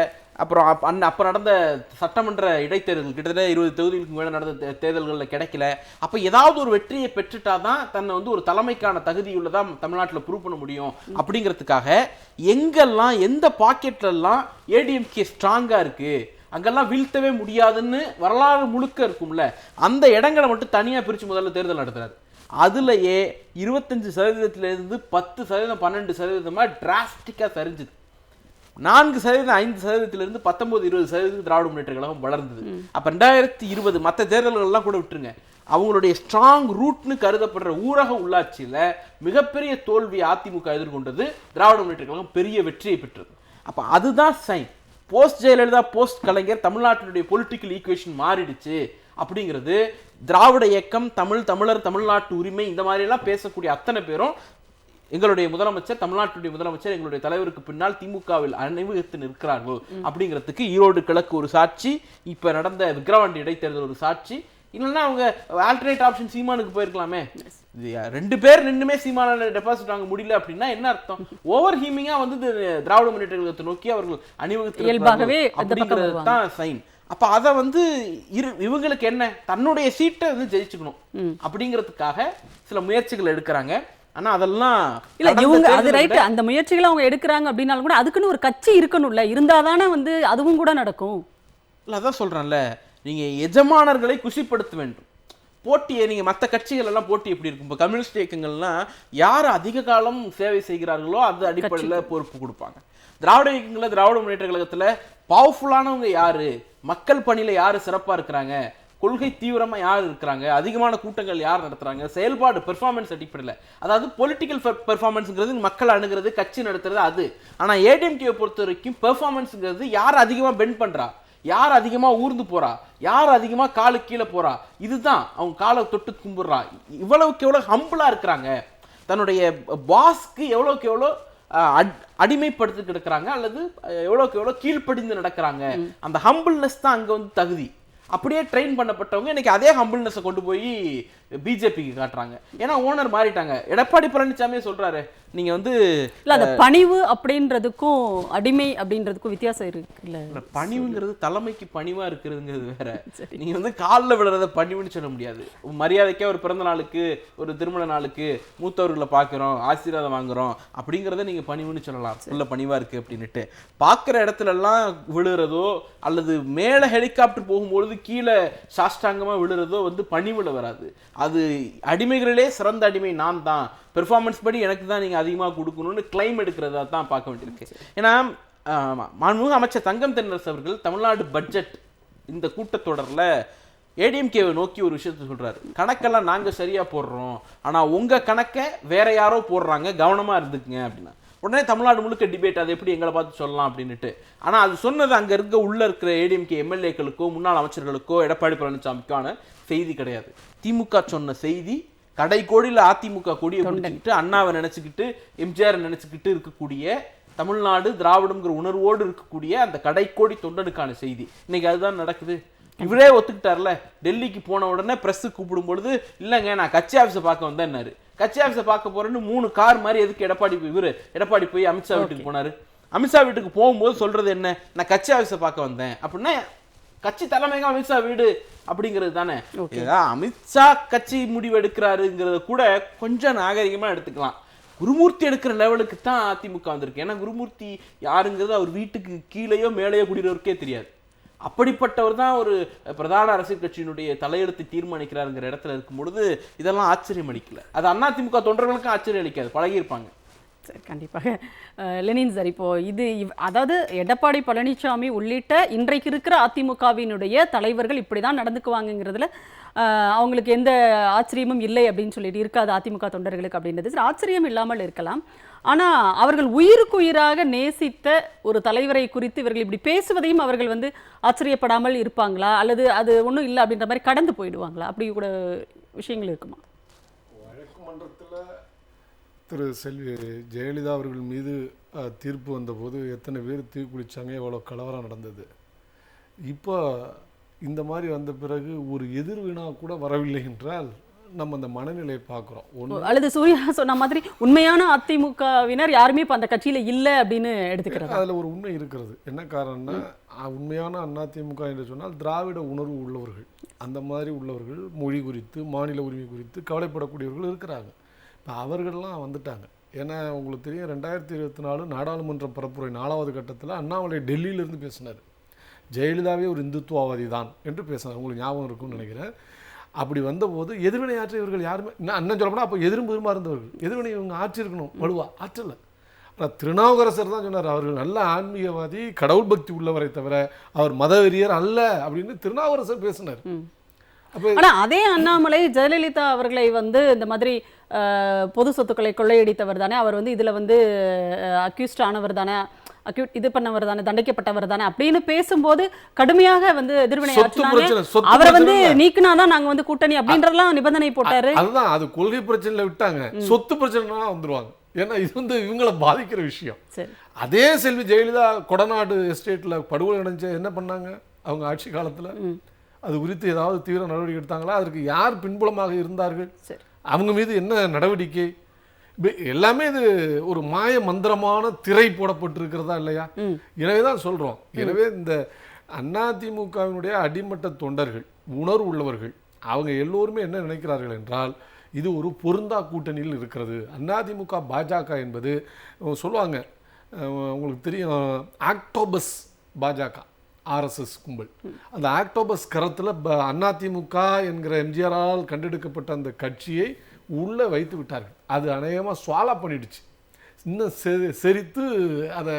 Speaker 2: அப்புறம் அப்போ நடந்த சட்டமன்ற இடைத்தேர்தல் கிட்டத்தட்ட 20 தொகுதிகளுக்கு மேலே நடந்த தேர்தல்களில் கிடைக்கல. அப்போ ஏதாவது ஒரு வெற்றியை பெற்றுட்டா தான் தன்னை வந்து ஒரு தலைமைக்கான தகுதியுள்ளதாக தமிழ்நாட்டில் ப்ரூவ் பண்ண முடியும். அப்படிங்கிறதுக்காக எங்கெல்லாம் எந்த பாக்கெட்லலாம் ஏடிஎம்கே ஸ்ட்ராங்காக இருக்குது அங்கெல்லாம் வீழ்த்தவே முடியாதுன்னு வரலாறு முழுக்க இருக்கும்ல, அந்த இடங்களை மட்டும் தனியாக பிரித்து முதல்ல தேர்தல் நடத்துகிறார். அதுலேயே 25% 10% 12% டிராஸ்டிக்காக சரிஞ்சுது. 4% 5% 19 20% திராவிட முன்னேற்ற கழகம் வளர்ந்தது. அப்போ 2020 மற்ற தேர்தல்கள்லாம் கூட விட்டுருங்க, அவங்களுடைய ஸ்ட்ராங் ரூட்னு கருதப்படுற ஊரக உள்ளாட்சியில் மிகப்பெரிய தோல்வி அதிமுக எதிர்கொண்டது. திராவிட முன்னேற்ற கழகம் பெரிய வெற்றியை பெற்றது. அப்போ அதுதான் சைன். போஸ்ட் ஜெயலலிதா போஸ்ட் கலைஞர் தமிழ்நாட்டினுடைய பொலிட்டிக்கல் ஈக்குவேஷன் மாறிடுச்சு அப்படிங்கிறது. திராவிட இயக்கம் தமிழர் தமிழ்நாட்டு உரிமை இந்த மாதிரிலாம் பேசக்கூடிய அத்தனை பேரும் எங்களுடைய முதலமைச்சர் தமிழ்நாட்டுடைய முதலமைச்சர் எங்களுடைய தலைவருக்கு பின்னால் திமுகவில் அணிவகுத்து நிற்கிறார்கள் அப்படிங்கிறதுக்கு ஈரோடு கிழக்கு ஒரு சாட்சி, இப்போ நடந்த விக்கிரவாண்டி இடைத்தேர்தல் ஒரு சாட்சி. இல்லைன்னா அவங்க ஆல்டர்னேட் ஆப்ஷன் சீமானுக்கு போயிருக்கலாமே. 2 பேர் நின்றுமே சீமான டெபாசிட் வாங்க முடியல அப்படின்னா என்ன அர்த்தம்? ஓவர் ஹீமிங்கா வந்து திராவிட முன்னேற்ற கழகத்தை நோக்கி அவர்கள் அணிவகுத்து அப்படிங்கிறது தான் சைன். அப்ப அதை வந்து இவங்களுக்கு என்ன தன்னுடைய சீட்டை வந்து ஜெயிச்சுக்கணும் அப்படிங்கிறதுக்காக சில முயற்சிகள் எடுக்கிறாங்க. ஆனா அதெல்லாம்
Speaker 1: இல்ல, இவங்க அது ரைட், அந்த முயற்சிகளை அவங்க எடுக்கிறாங்க அப்படின்னாலும் கூட அதுக்குன்னு ஒரு கட்சி இருக்கணும்ல, இருந்தாதானே வந்து அதுவும் கூட நடக்கும்.
Speaker 2: இல்ல அதான் சொல்றேன்ல, நீங்க எஜமானர்களை குஷிப்படுத்த வேண்டும். போட்டியை நீங்கள் மற்ற கட்சிகள் எல்லாம் போட்டி எப்படி இருக்கும்? இப்போ கம்யூனிஸ்ட் இயக்கங்கள்லாம் யார் அதிக காலம் சேவை செய்கிறார்களோ அது அடிப்படையில் பொறுப்பு கொடுப்பாங்க. திராவிட இயக்கங்களில் திராவிட முன்னேற்ற கழகத்தில் பவர்ஃபுல்லானவங்க யாரு, மக்கள் பணியில் யார் சிறப்பாக இருக்கிறாங்க, கொள்கை தீவிரமா யார் இருக்கிறாங்க, அதிகமான கூட்டங்கள் யார் நடத்துறாங்க, செயல்பாடு பெர்ஃபார்மன்ஸ் அடிப்படையில், அதாவது பொலிட்டிக்கல் பெர்ஃபார்மன்ஸ்ங்கிறது மக்கள் அணுகிறது, கட்சி நடத்துறது அது. ஆனா ஏடிஎம்கேவை பொறுத்த வரைக்கும் பெர்ஃபார்மன்ஸ்ங்கிறது யார் அதிகமா பெண்ட் பண்றா, யார் அதிகமா ஊர்ந்து போறா, யார் அதிகமா காலு கீழே போறா, இதுதான் அவங்க காலை தொட்டு கும்பிடுறா. இவ்வளவுக்கு எவ்வளவு ஹம்பிளா இருக்கிறாங்க, தன்னுடைய பாஸ்க்கு எவ்வளவுக்கு எவ்வளோ அடிமைப்படுத்தி கிடக்குறாங்க, அல்லது எவ்வளோக்கு எவ்வளோ கீழ்ப்படிந்து நடக்கிறாங்க. அந்த ஹம்பிள்னஸ் தான் அங்க வந்து தகுதி. அப்படியே ட்ரெயின் பண்ணப்பட்டவங்க இன்னைக்கு அதே ஹம்பிள்னஸை கொண்டு போய் பிஜேபிக்கு காட்டுறாங்க. ஏன்னா ஓனர் மாறிட்டாங்க. எடப்பாடி பழனிசாமியே சொல்றாரு, நீங்க வந்து
Speaker 1: இல்ல அந்த பணிவு அப்படின்றதுக்கும் அடிமை அப்படின்றதுக்கும் வித்தியாசம் இருக்குல்ல.
Speaker 2: பணிவுங்கிறது தலைமைக்கு பணிவா இருக்கிறதுங்கிறது வேற. நீங்க வந்து காலில் விடுறத பணிவுன்னு சொல்ல முடியாது. மரியாதைக்கே ஒரு பிறந்த நாளுக்கு, ஒரு திருமண நாளுக்கு மூத்தவர்களை பார்க்குறோம், ஆசீர்வாதம் வாங்குறோம் அப்படிங்கிறத நீங்க பணிவுன்னு சொல்லலாம். உள்ள பணிவா இருக்கு அப்படின்னுட்டு பார்க்குற இடத்துல எல்லாம் விழுறதோ அல்லது மேலே ஹெலிகாப்டர் போகும்பொழுது கீழே சாஷ்டாங்கமா விழுறதோ வந்து பணிவுல வராது. அது அடிமைகளிலே சிறந்த அடிமை நான் தான், பெர்ஃபார்மன்ஸ் படி எனக்கு தான் நீங்கள் அதிகமாக கொடுக்கணும்னு கிளைம் எடுக்கிறதா தான் பார்க்க வேண்டியிருக்கு. ஏன்னா மாண்புமிகு அமைச்சர் தங்கம் தென்னரசு அவர்கள் தமிழ்நாடு பட்ஜெட் இந்த கூட்டத்தொடரில் ஏடிஎம்கேவை நோக்கி ஒரு விஷயத்தை சொல்கிறாரு. கணக்கெல்லாம் நாங்கள் சரியாக போடுறோம், ஆனால் உங்கள் கணக்கை வேற யாரோ போடுறாங்க, கவனமாக இருந்துக்குங்க அப்படின்னா. உடனே தமிழ்நாடு முழுக்க டிபேட், அதை எப்படி எங்களை பார்த்து சொல்லலாம் அப்படின்னுட்டு. ஆனால் அது சொன்னது அங்கே உள்ளே இருக்கிற ஏடிஎம்கே எம்எல்ஏக்களுக்கோ முன்னாள் அமைச்சர்களுக்கோ எடப்பாடி பழனிசாமிக்கான செய்தி கிடையாது. திமுக சொன்ன செய்தி கடைக்கோடியில் அதிமுக கொடியை பிடிச்சிக்கிட்டு அண்ணாவை நினைச்சுக்கிட்டு எம்ஜிஆர் நினைச்சுக்கிட்டு இருக்கக்கூடிய தமிழ்நாடு திராவிடம்ங்கிற உணர்வோடு இருக்கக்கூடிய அந்த கடைக்கோடி தொண்டனுக்கான செய்தி. இன்னைக்கு அதுதான் நடக்குது. இவரே ஒத்துக்கிட்டார்ல, டெல்லிக்கு போன உடனே பிரஸ் கூப்பிடும் பொழுது இல்லைங்க நான் கட்சி ஆஃபீஸை பார்க்க வந்தேன்னாரு. கட்சி ஆஃபீஸை பார்க்க போறேன்னு 3 கார் மாதிரி எதுக்கு எடப்பாடி போய் அமித்ஷா வீட்டுக்கு போனாரு. அமித்ஷா வீட்டுக்கு போகும்போது சொல்றது என்ன, நான் கட்சி ஆஃபீஸை பார்க்க வந்தேன் அப்படின்னா கட்சி தலைமையாக அமித்ஷா வீடு அப்படிங்கிறது தானே. அமித்ஷா கட்சி முடிவு எடுக்கிறாருங்கிறத கூட கொஞ்சம் நாகரிகமா எடுத்துக்கலாம். குருமூர்த்தி எடுக்கிற லெவலுக்கு தான் அதிமுக வந்திருக்கு. ஏன்னா குருமூர்த்தி யாருங்கிறது அவர் வீட்டுக்கு கீழேயோ மேலேயோ குடியிருக்கே தெரியாது. அப்படிப்பட்டவர் தான் ஒரு பிரதான அரசியல் கட்சியினுடைய தலையெழுத்தை தீர்மானிக்கிறாருங்கிற இடத்துல இருக்கும் பொழுது இதெல்லாம் ஆச்சரியம் அளிக்கல. அது அதிமுக தொண்டர்களுக்கும் ஆச்சரியம் அளிக்காது, பழகியிருப்பாங்க.
Speaker 1: சரி, கண்டிப்பாக லெனின் சார், இப்போ இது அதாவது எடப்பாடி பழனிசாமி உள்ளிட்ட இன்றைக்கு இருக்கிற அதிமுகவினுடைய தலைவர்கள் இப்படி தான் நடந்துக்குவாங்கங்கிறதுல அவங்களுக்கு எந்த ஆச்சரியமும் இல்லை அப்படின்னு சொல்லிட்டு இருக்காது அதிமுக தொண்டர்களுக்கு அப்படின்றது சரி, ஆச்சரியம் இல்லாமல் இருக்கலாம். ஆனால் அவர்கள் உயிருக்கு உயிராக நேசித்த ஒரு தலைவரை குறித்து இவர்கள் இப்படி பேசுவதையும் அவர்கள் வந்து ஆச்சரியப்படாமல் இருப்பாங்களா, அல்லது அது ஒன்றும் இல்லை அப்படின்ற மாதிரி கடந்து போயிடுவாங்களா? அப்படி கூட விஷயங்கள் இருக்குமா?
Speaker 3: வழக்கு மன்றத்தில் திரு செல்வி ஜெயலலிதா அவர்கள் மீது தீர்ப்பு வந்தபோது எத்தனை பேர் தீக்குளிச்சாங்க, எவ்வளோ கலவரம் நடந்தது. இப்போ இந்த மாதிரி வந்த பிறகு ஒரு எதிர்வினா கூட வரவில்லை என்றால் நம்ம அந்த மனநிலையை பார்க்குறோம்.
Speaker 1: அல்லது சூர்யா சொன்ன மாதிரி உண்மையான அதிமுகவினர் யாருமே இப்போ அந்த கட்சியில் இல்லை அப்படின்னு எடுத்துக்கிறாங்க.
Speaker 3: அதில் ஒரு உண்மை இருக்கிறது. என்ன காரணம்னா உண்மையான அதிமுக என்று சொன்னால் திராவிட உணர்வு உள்ளவர்கள், அந்த மாதிரி உள்ளவர்கள் மொழி குறித்து மாநில உரிமை குறித்து கவலைப்படக்கூடியவர்கள் இருக்கிறாங்க. இப்போ அவர்கள்லாம் வந்துட்டாங்க. ஏன்னா உங்களுக்கு தெரியும் 2024 நாடாளுமன்ற பரப்புரை 4வது கட்டத்தில் அண்ணாமலை டெல்லியிலேருந்து பேசினார். ஜெயலலிதாவே ஒரு இந்துத்துவவாதி தான் என்று பேசினார். உங்களுக்கு ஞாபகம் இருக்கும்னு நினைக்கிறேன். அப்படி வந்தபோது எதிர்வினை ஆற்றியவர்கள் யாருமே அண்ணன் சொல்லப்போனால் அப்போ எதிர்ப்பு இருந்தவர்கள் எதிர்வினை இவங்க ஆற்றிருக்கணும், வலுவா ஆற்றலை. ஆனால் திருநாவுக்கரசர் தான் சொன்னார், அவர்கள் நல்ல ஆன்மீகவாதி, கடவுள் பக்தி உள்ளவரை தவிர அவர் மதவெறியர் அல்ல அப்படின்னு திருநாவுக்கரசர் பேசினார்.
Speaker 1: ஆனால் அதே அண்ணாமலை ஜெயலலிதா அவர்களை வந்து இந்த மாதிரி பொது சொத்துக்களை கொள்ளையடித்தவர் தானே, அவர் வந்து இதில் வந்து அக்யூஸ்ட் ஆனவர் தானே, இது பண்ணவர் தானே, தண்டிக்கப்பட்டவர் தானே அப்படின்னு பேசும்போது கடுமையாக வந்து எதிர்வினை ஆற்றினாங்க. அவரை வந்து நீக்கினாதான் நாங்க வந்து கூட்டணி அப்படின்றதெல்லாம் நிபந்தனை போட்டாரு.
Speaker 3: அதுதான், அது கொள்கை பிரச்சனையில விட்டாங்க, சொத்து பிரச்சனை வந்துருவாங்க. ஏன்னா இது வந்து இவங்களை பாதிக்கிற விஷயம். அதே செல்வி ஜெயலலிதா கொடநாடு எஸ்டேட்ல படுகொலை நடந்துச்சு, என்ன பண்ணாங்க அவங்க ஆட்சி காலத்துல? அது குறித்து ஏதாவது தீவிர நடவடிக்கை எடுத்தாங்களா? அதற்கு யார் பின்புலமாக இருந்தார்கள்? அவங்க மீது என்ன நடவடிக்கை? எல்லாமே இது ஒரு மாய மந்திரமான திரை போடப்பட்டிருக்கிறதா இல்லையா? எனவேதான் சொல்றோம். எனவே இந்த அதிமுகவினுடைய அடிமட்ட தொண்டர்கள், உணர்வு உள்ளவர்கள், அவங்க எல்லோருமே என்ன நினைக்கிறார்கள் என்றால் இது ஒரு பொருந்தா கூட்டணியில் இருக்கிறது. அதிமுக பாஜக என்பது சொல்லுவாங்க, உங்களுக்கு தெரியும், ஆக்டோபஸ் பாஜக ஆர்எஸ்எஸ் கும்பல். அந்த ஆக்டோபஸ் கரத்தில் அதிமுக என்கிற எம்ஜிஆரால் கண்டெடுக்கப்பட்ட அந்த கட்சியை உள்ளே வைத்து விட்டார்கள். அது அநேகமாக சுவாலா பண்ணிடுச்சு. இன்னும் செரித்து அதை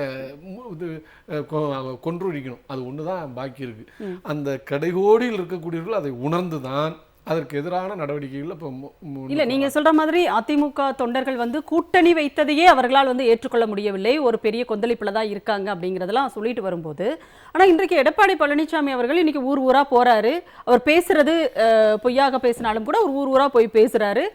Speaker 3: கொன்றொழிக்கணும். அது ஒன்று தான் பாக்கி இருக்கு. அந்த கடைகோடியில் இருக்கக்கூடியவர்கள் அதை உணர்ந்து தான் அதற்கு எதிரான நடவடிக்கைகள் இப்போ
Speaker 1: இல்ல நீங்க சொல்ற மாதிரி அதிமுக தொண்டர்கள் வந்து கூட்டணி வைத்ததையே அவர்களால் வந்து ஏற்றுக்கொள்ள முடியவில்லை, ஒரு பெரிய கொந்தளிப்புல தான் இருக்காங்க அப்படிங்கிறதெல்லாம் சொல்லிட்டு வரும்போது, ஆனா இன்றைக்கு எடப்பாடி பழனிசாமி அவர்கள் இன்னைக்கு ஊர் ஊரா போறாரு. அவர் பேசுறது பொய்யாக பேசினாலும் கூட ஒரு ஊர் ஊரா போய் பேசுறாரு.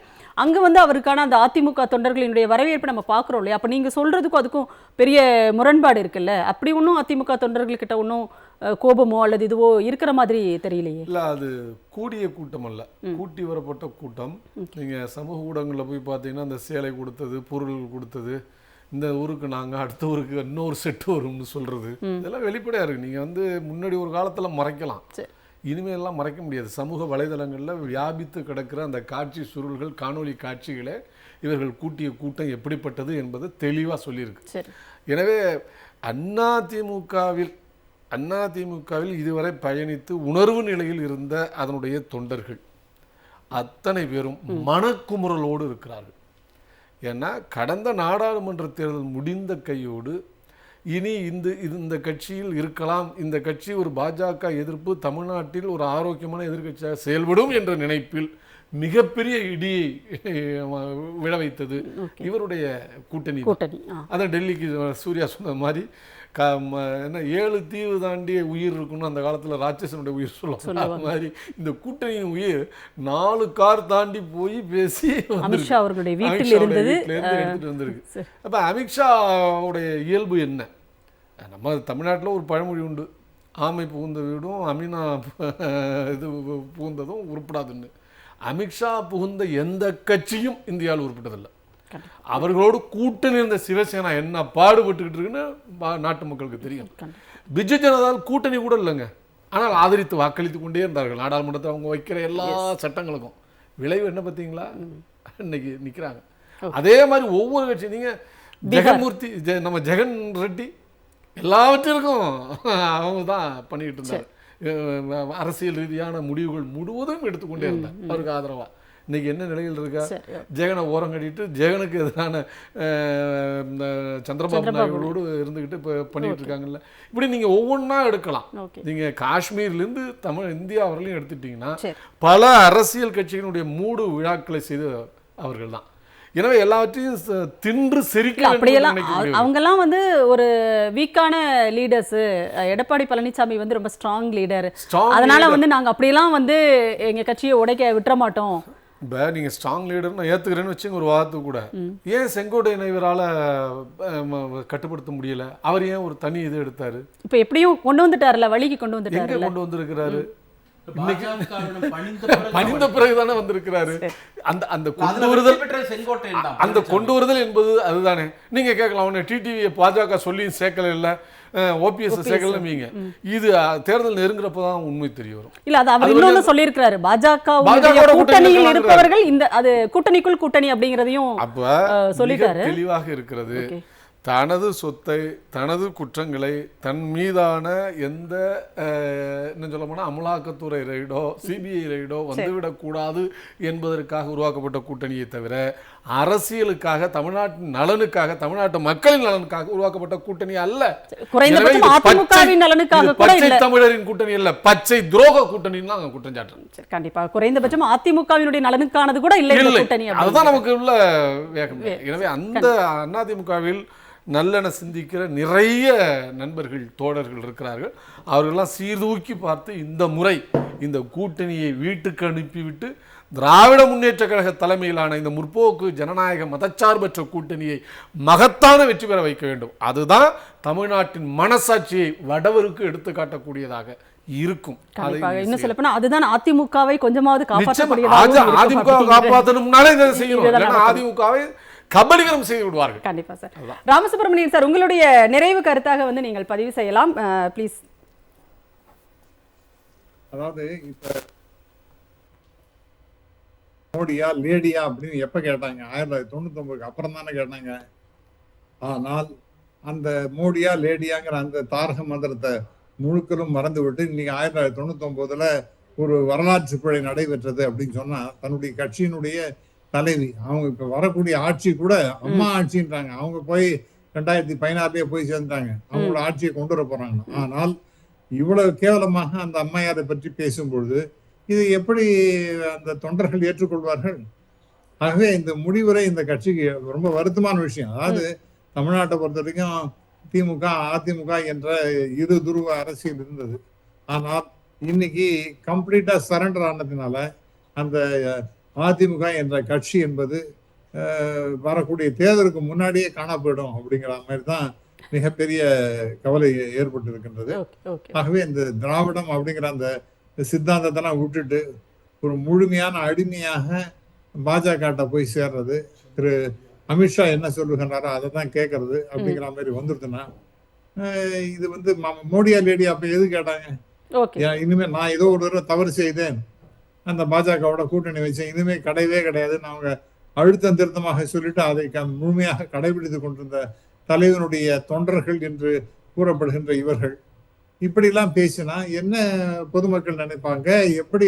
Speaker 1: அங்க வந்து அவருக்கான அந்த அதிமுக தொண்டர்களினுடைய வரவேற்பை நம்ம பார்க்குறோம் இல்லையா? அப்ப நீங்க சொல்றதுக்கும் அதுக்கும் பெரிய முரண்பாடு இருக்குல்ல? அப்படி ஒன்றும் அதிமுக தொண்டர்கள்கிட்ட ஒன்றும் கோபமோ அல்லது இதுவோ இருக்கிற மாதிரி தெரியலையே.
Speaker 3: இல்லை, அது கூடிய கூட்டம் அல்ல, கூட்டி வரப்பட்ட கூட்டம். நீங்கள் சமூக ஊடகங்களில் போய் பார்த்தீங்கன்னா அந்த சேலை கொடுத்தது, பொருள் கொடுத்தது, இந்த ஊருக்கு நாங்கள் அடுத்த ஊருக்கு இன்னொரு செட்டு வரும்னு சொல்கிறது, இதெல்லாம் வெளிப்படையாக இருக்குது. நீங்கள் வந்து முன்னாடி ஒரு காலத்தில் மறைக்கலாம், இனிமேலாம் மறைக்க முடியாது. சமூக வலைதளங்களில் வியாபித்து கிடக்கிற அந்த காட்சி சுருள்கள், காணொலி காட்சிகளை இவர்கள் கூட்டிய கூட்டம் எப்படிப்பட்டது என்பது தெளிவாக சொல்லியிருக்கு. எனவே அதிமுகவில் இதுவரை பயணித்து உணர்வு நிலையில் இருந்த அதனுடைய தொண்டர்கள் அத்தனை பேரும் மனக்குமுறலோடு இருக்கிறார்கள். ஏன்னா கடந்த நாடாளுமன்ற தேர்தல் முடிந்த கையோடு இனி இந்த கட்சியில் இருக்கலாம், இந்த கட்சி ஒரு பாஜக எதிர்ப்பு தமிழ்நாட்டில் ஒரு ஆரோக்கியமான எதிர்க்கட்சியாக செயல்படும் என்ற நினைப்பில் மிகப்பெரிய இடியை விழ வைத்தது இவருடைய கூட்டணி. அதான் டெல்லிக்கு சூர்யா சொன்ன மாதிரி என்ன 7 தீவு தாண்டிய உயிர் இருக்குன்னு அந்த காலத்தில் ராட்சசனுடைய உயிர் சொல்லுவாங்க. அது மாதிரி இந்த கூட்டணியின் உயிர் 4 கார் தாண்டி போய் பேசி
Speaker 1: அமித்ஷா அவர்களுடைய வீட்டில்
Speaker 3: எடுத்துட்டு வந்திருக்கு. அப்போ அமித்ஷாவுடைய இயல்பு என்ன? நம்ம தமிழ்நாட்டில் ஒரு பழமொழி உண்டு, ஆமை புகுந்த வீடும் அமினா இது புகுந்ததும் உருப்படாதுன்னு. அமித்ஷா புகுந்த எந்த கட்சியும் இந்தியாவில் உருப்பட்டதில்லை. அவர்களோடு கூட்டணி இருந்த சிவசேனா என்ன பாடுபட்டுக்கிட்டு இருக்குன்னு நாட்டு மக்களுக்கு தெரியும். பிஜு ஜனதால் கூட்டணி கூட இல்லைங்க, ஆனால் ஆதரித்து வாக்களித்து கொண்டே இருந்தார்கள் நாடாளுமன்றத்தை அவங்க வைக்கிற எல்லா சட்டங்களுக்கும். விளைவு என்ன பார்த்தீங்களா? இன்னைக்கு நிற்கிறாங்க. அதே மாதிரி ஒவ்வொரு கட்சி, நீங்கள் ஜெகன்மூர்த்தி, நம்ம ஜெகன் ரெட்டி எல்லாவற்றிற்கும் அவங்க தான் பண்ணிக்கிட்டு இருந்தாங்க. அரசியல் ரீதியான முடிவுகள் முழுவதும் எடுத்துக்கொண்டே இருந்தார் அவருக்கு ஆதரவாக. இன்னைக்கு என்ன நிலையில் இருக்கா? ஜெகனை ஓரம் கட்டிட்டு ஜெகனுக்கு எதிரான சந்திரபாபு நாயுடுவோடு இருந்துக்கிட்டு இப்போ பண்ணிட்டு இருக்காங்கல்ல. இப்படி நீங்கள் ஒவ்வொன்றா எடுக்கலாம். நீங்கள் காஷ்மீர்லேருந்து இந்தியா வரலையும் எடுத்துட்டீங்கன்னா பல அரசியல் கட்சிகளுடைய மூடு விழாக்களை செய்த அவர்கள் தான். எனவே எல்லாவற்றையும் தின்று செரிக்க
Speaker 1: அப்படியெல்லாம் அவங்கெல்லாம் வந்து ஒரு வீக்கான லீடர்ஸ். எடப்பாடி பழனிசாமி வந்து ரொம்ப ஸ்ட்ராங் லீடர், அதனால வந்து நாங்கள் அப்படியெல்லாம் வந்து எங்க கட்சியை உடைக்க விட்டுற மாட்டோம்.
Speaker 3: இப்போ நீங்கள் ஸ்ட்ராங் லீடர் நான் ஏற்றுக்கிறேன்னு வச்சுங்க ஒரு வாரத்துக்கு கூட. ஏன் செங்கோட்டையன் இவரால் கட்டுப்படுத்த முடியல? அவர் ஏன் ஒரு தனி இது எடுத்தாரு?
Speaker 1: இப்போ எப்படியும் கொண்டு வந்துட்டார்ல, வழிக்கு கொண்டு வந்துட்டாரு.
Speaker 3: எங்கே கொண்டு வந்திருக்கிறாரு? பணிந்த பிறகுதானே வந்திருக்கிறாரு. அந்த கொண்டு வருதல் என்பது அதுதானே. நீங்க கேட்கலாம், டிடிவியை பாஜக சொல்லி சேர்க்கல இல்ல, ஓபிஎஸ் சேர்க்கல. நீங்க இது தேர்தல் நெருங்குறப்பதான் உண்மை தெரிய வரும். இல்ல அது அவர் இன்னொன்னு சொல்லி இருக்காரு, பாஜக கூட்டணியில் இருப்பவர்கள் இந்த அது கூட்டணிக்குள் கூட்டணி அப்படிங்கறதையும் அப்ப சொல்லிட்டாரு. தெளிவாக இருக்கிறது. தனது சொத்தை, தனது குற்றங்களை, தன் மீதான எந்த என்ன சொல்ல போனால் அமலாக்கத்துறை ரைடோ சிபிஐ ரைடோ வந்துவிடக்கூடாது என்பதற்காக உருவாக்கப்பட்ட கூட்டணியை தவிர அரசியலுக்காக, தமிழ்நாட்டின் நலனுக்காக, தமிழ்நாட்டு மக்களின் நலனுக்காக உருவாக்கப்பட்ட கூட்டணி அல்ல. பச்சை தமிழரின் கூட்டணி அல்ல, பச்சை துரோக கூட்டணின்னு தான் குற்றம் சாட்டுறோம்.
Speaker 1: கண்டிப்பா குறைந்தபட்சம் அதிமுகவினுடைய நலனுக்கானது கூட இல்லை.
Speaker 3: அதுதான் நமக்கு உள்ள வேகம். எனவே அந்த அதிமுகவில் நல்லென சிந்திக்கிற நிறைய நண்பர்கள், தோழர்கள் இருக்கிறார்கள். அவர்களெல்லாம் சீர்தூக்கி பார்த்து இந்த முறை இந்த கூட்டணியை வீட்டுக்கு அனுப்பிவிட்டு திராவிட முன்னேற்ற கழக தலைமையிலான இந்த முற்போக்கு ஜனநாயக மதச்சார்பற்ற கூட்டணியை மகத்தான வெற்றி பெற வைக்க வேண்டும். அதுதான் தமிழ்நாட்டின் மனசாட்சியை வடவருக்கு எடுத்து காட்டக்கூடியதாக இருக்கும்.
Speaker 1: இன்னும் சொல்ல போனா அதுதான் அதிமுகவை கொஞ்சமாவது காப்பாற்றக்கூடியதாக.
Speaker 3: அதிமுக காப்பாற்றணும்னாலே இதை செய்யணும். அதிமுகவை கபலீகரம் செய்து விடுவார்கள்.
Speaker 1: கண்டிப்பா சார். ராமசுப்ரமணியன் சார், உங்களுடைய நிறைவு கருத்தாக வந்து நீங்கள் பதிவு செய்யலாம் ப்ளீஸ்.
Speaker 4: அதாவது இப்ப மோடியா லேடியா அப்படின்னு எப்ப கேட்டாங்க? 1999 அப்புறம் தானே கேட்டாங்க. ஆனால் அந்த மோடியா லேடியாங்கிற அந்த தாரக மந்திரத்தை முழுக்கலும் மறந்து விட்டு இன்னைக்கு 1999 ஒரு வரலாற்று பிழை நடைபெற்றது அப்படின்னு சொன்னா தன்னுடைய கட்சியினுடைய தலைவி. அவங்க இப்ப வரக்கூடிய ஆட்சி கூட அம்மா ஆட்சின்றாங்க. அவங்க போய் 2016 போய் சேர்ந்தாங்க. அவங்களோட ஆட்சியை கொண்டு வர போறாங்க. ஆனால் இவ்வளவு கேவலமாக அந்த அம்மையாரை பற்றி பேசும்பொழுது இதை எப்படி அந்த தொண்டர்கள் ஏற்றுக்கொள்வார்கள்? ஆகவே இந்த முடிவுரை இந்த கட்சிக்கு ரொம்ப வருத்தமான விஷயம். அதாவது தமிழ்நாட்டை பொறுத்த வரைக்கும் திமுக அதிமுக என்ற இரு துருவ அரசியல் இருந்தது. ஆனால் இன்னைக்கு கம்ப்ளீட்டா சரண்டர் ஆனதுனால அந்த அதிமுக என்ற கட்சி என்பது வரக்கூடிய தேர்தலுக்கு முன்னாடியே காண போயிடும் அப்படிங்கிற மாதிரி தான் மிகப்பெரிய கவலை ஏற்பட்டு இருக்கின்றது. ஆகவே இந்த திராவிடம் அப்படிங்கிற அந்த சித்தாந்தத்தெல்லாம் விட்டுட்டு ஒரு முழுமையான அடிமையாக பாஜக போய் சேர்றது, திரு அமித்ஷா என்ன சொல்லுகின்றாரோ அதை தான் கேட்கறது அப்படிங்கிற மாதிரி வந்துருதுன்னா இது வந்து மோடியா லேடி அப்ப எது கேட்டாங்க? இனிமே நான் ஏதோ ஒரு தடவை தவறு செய்தேன், அந்த பாஜகவோட கூட்டணி வச்சேன், இனிமே கிடையவே கிடையாதுன்னு அவங்க அழுத்தம் திருத்தமாக சொல்லிட்டு அதை முழுமையாக கடைபிடித்துக் கொண்டிருந்த தலைவனுடைய தொண்டர்கள் என்று கூறப்படுகின்ற இவர்கள் இப்படிலாம் பேசினா என்ன பொதுமக்கள் நினைப்பாங்க? எப்படி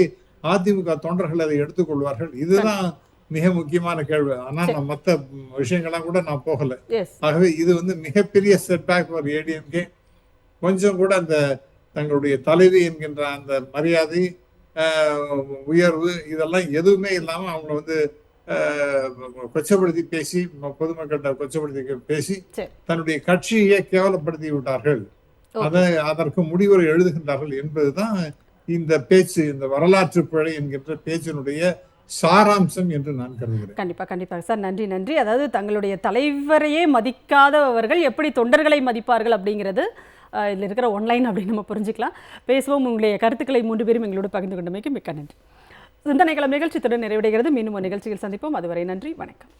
Speaker 4: அதிமுக தொண்டர்கள் அதை எடுத்துக்கொள்வார்கள்? இதுதான் மிக முக்கியமான கேள்வி. ஆனா நான் மற்ற விஷயங்கள்லாம் கூட நான் போகல. ஆகவே இது வந்து மிகப்பெரிய செட்பேக் ஃபார் ஏடிஎம்கே. கொஞ்சம் கூட அந்த தங்களுடைய தலைவி என்கின்ற அந்த மரியாதை, உயர்வு இதெல்லாம் எதுவுமே இல்லாம அவங்க வந்து கொச்சப்படுத்தி பேசி, பொதுமக்கள்கிட்ட கொச்சப்படுத்தி பேசி தன்னுடைய கட்சியை கேவலப்படுத்தி விட்டார்கள். அதற்கு முடிவுரை எழுதுகின்றார்கள் என்பதுதான் இந்த பேச்சு, இந்த வரலாற்று பிழை என்கின்ற பேச்சினுடைய சாராம்சம் என்று நான் கருதுகிறேன்.
Speaker 1: கண்டிப்பாக சார். நன்றி. அதாவது தங்களுடைய தலைவரையே மதிக்காதவர்கள் எப்படி தொண்டர்களை மதிப்பார்கள் அப்படிங்கிறது இதில் இருக்கிற ஒன்லைன் அப்படின்னு நம்ம புரிஞ்சுக்கலாம். பேசுவோம். உங்களுடைய கருத்துக்களை 3 பேரும் எங்களோடு பகிர்ந்து கொண்டமைக்கு மிக்க நன்றி. சிந்தனைகளம் நிகழ்ச்சி தொடர் நிறைவடைகிறது. மீண்டும் ஒரு நிகழ்ச்சியில் சந்திப்போம். அதுவரை நன்றி, வணக்கம்.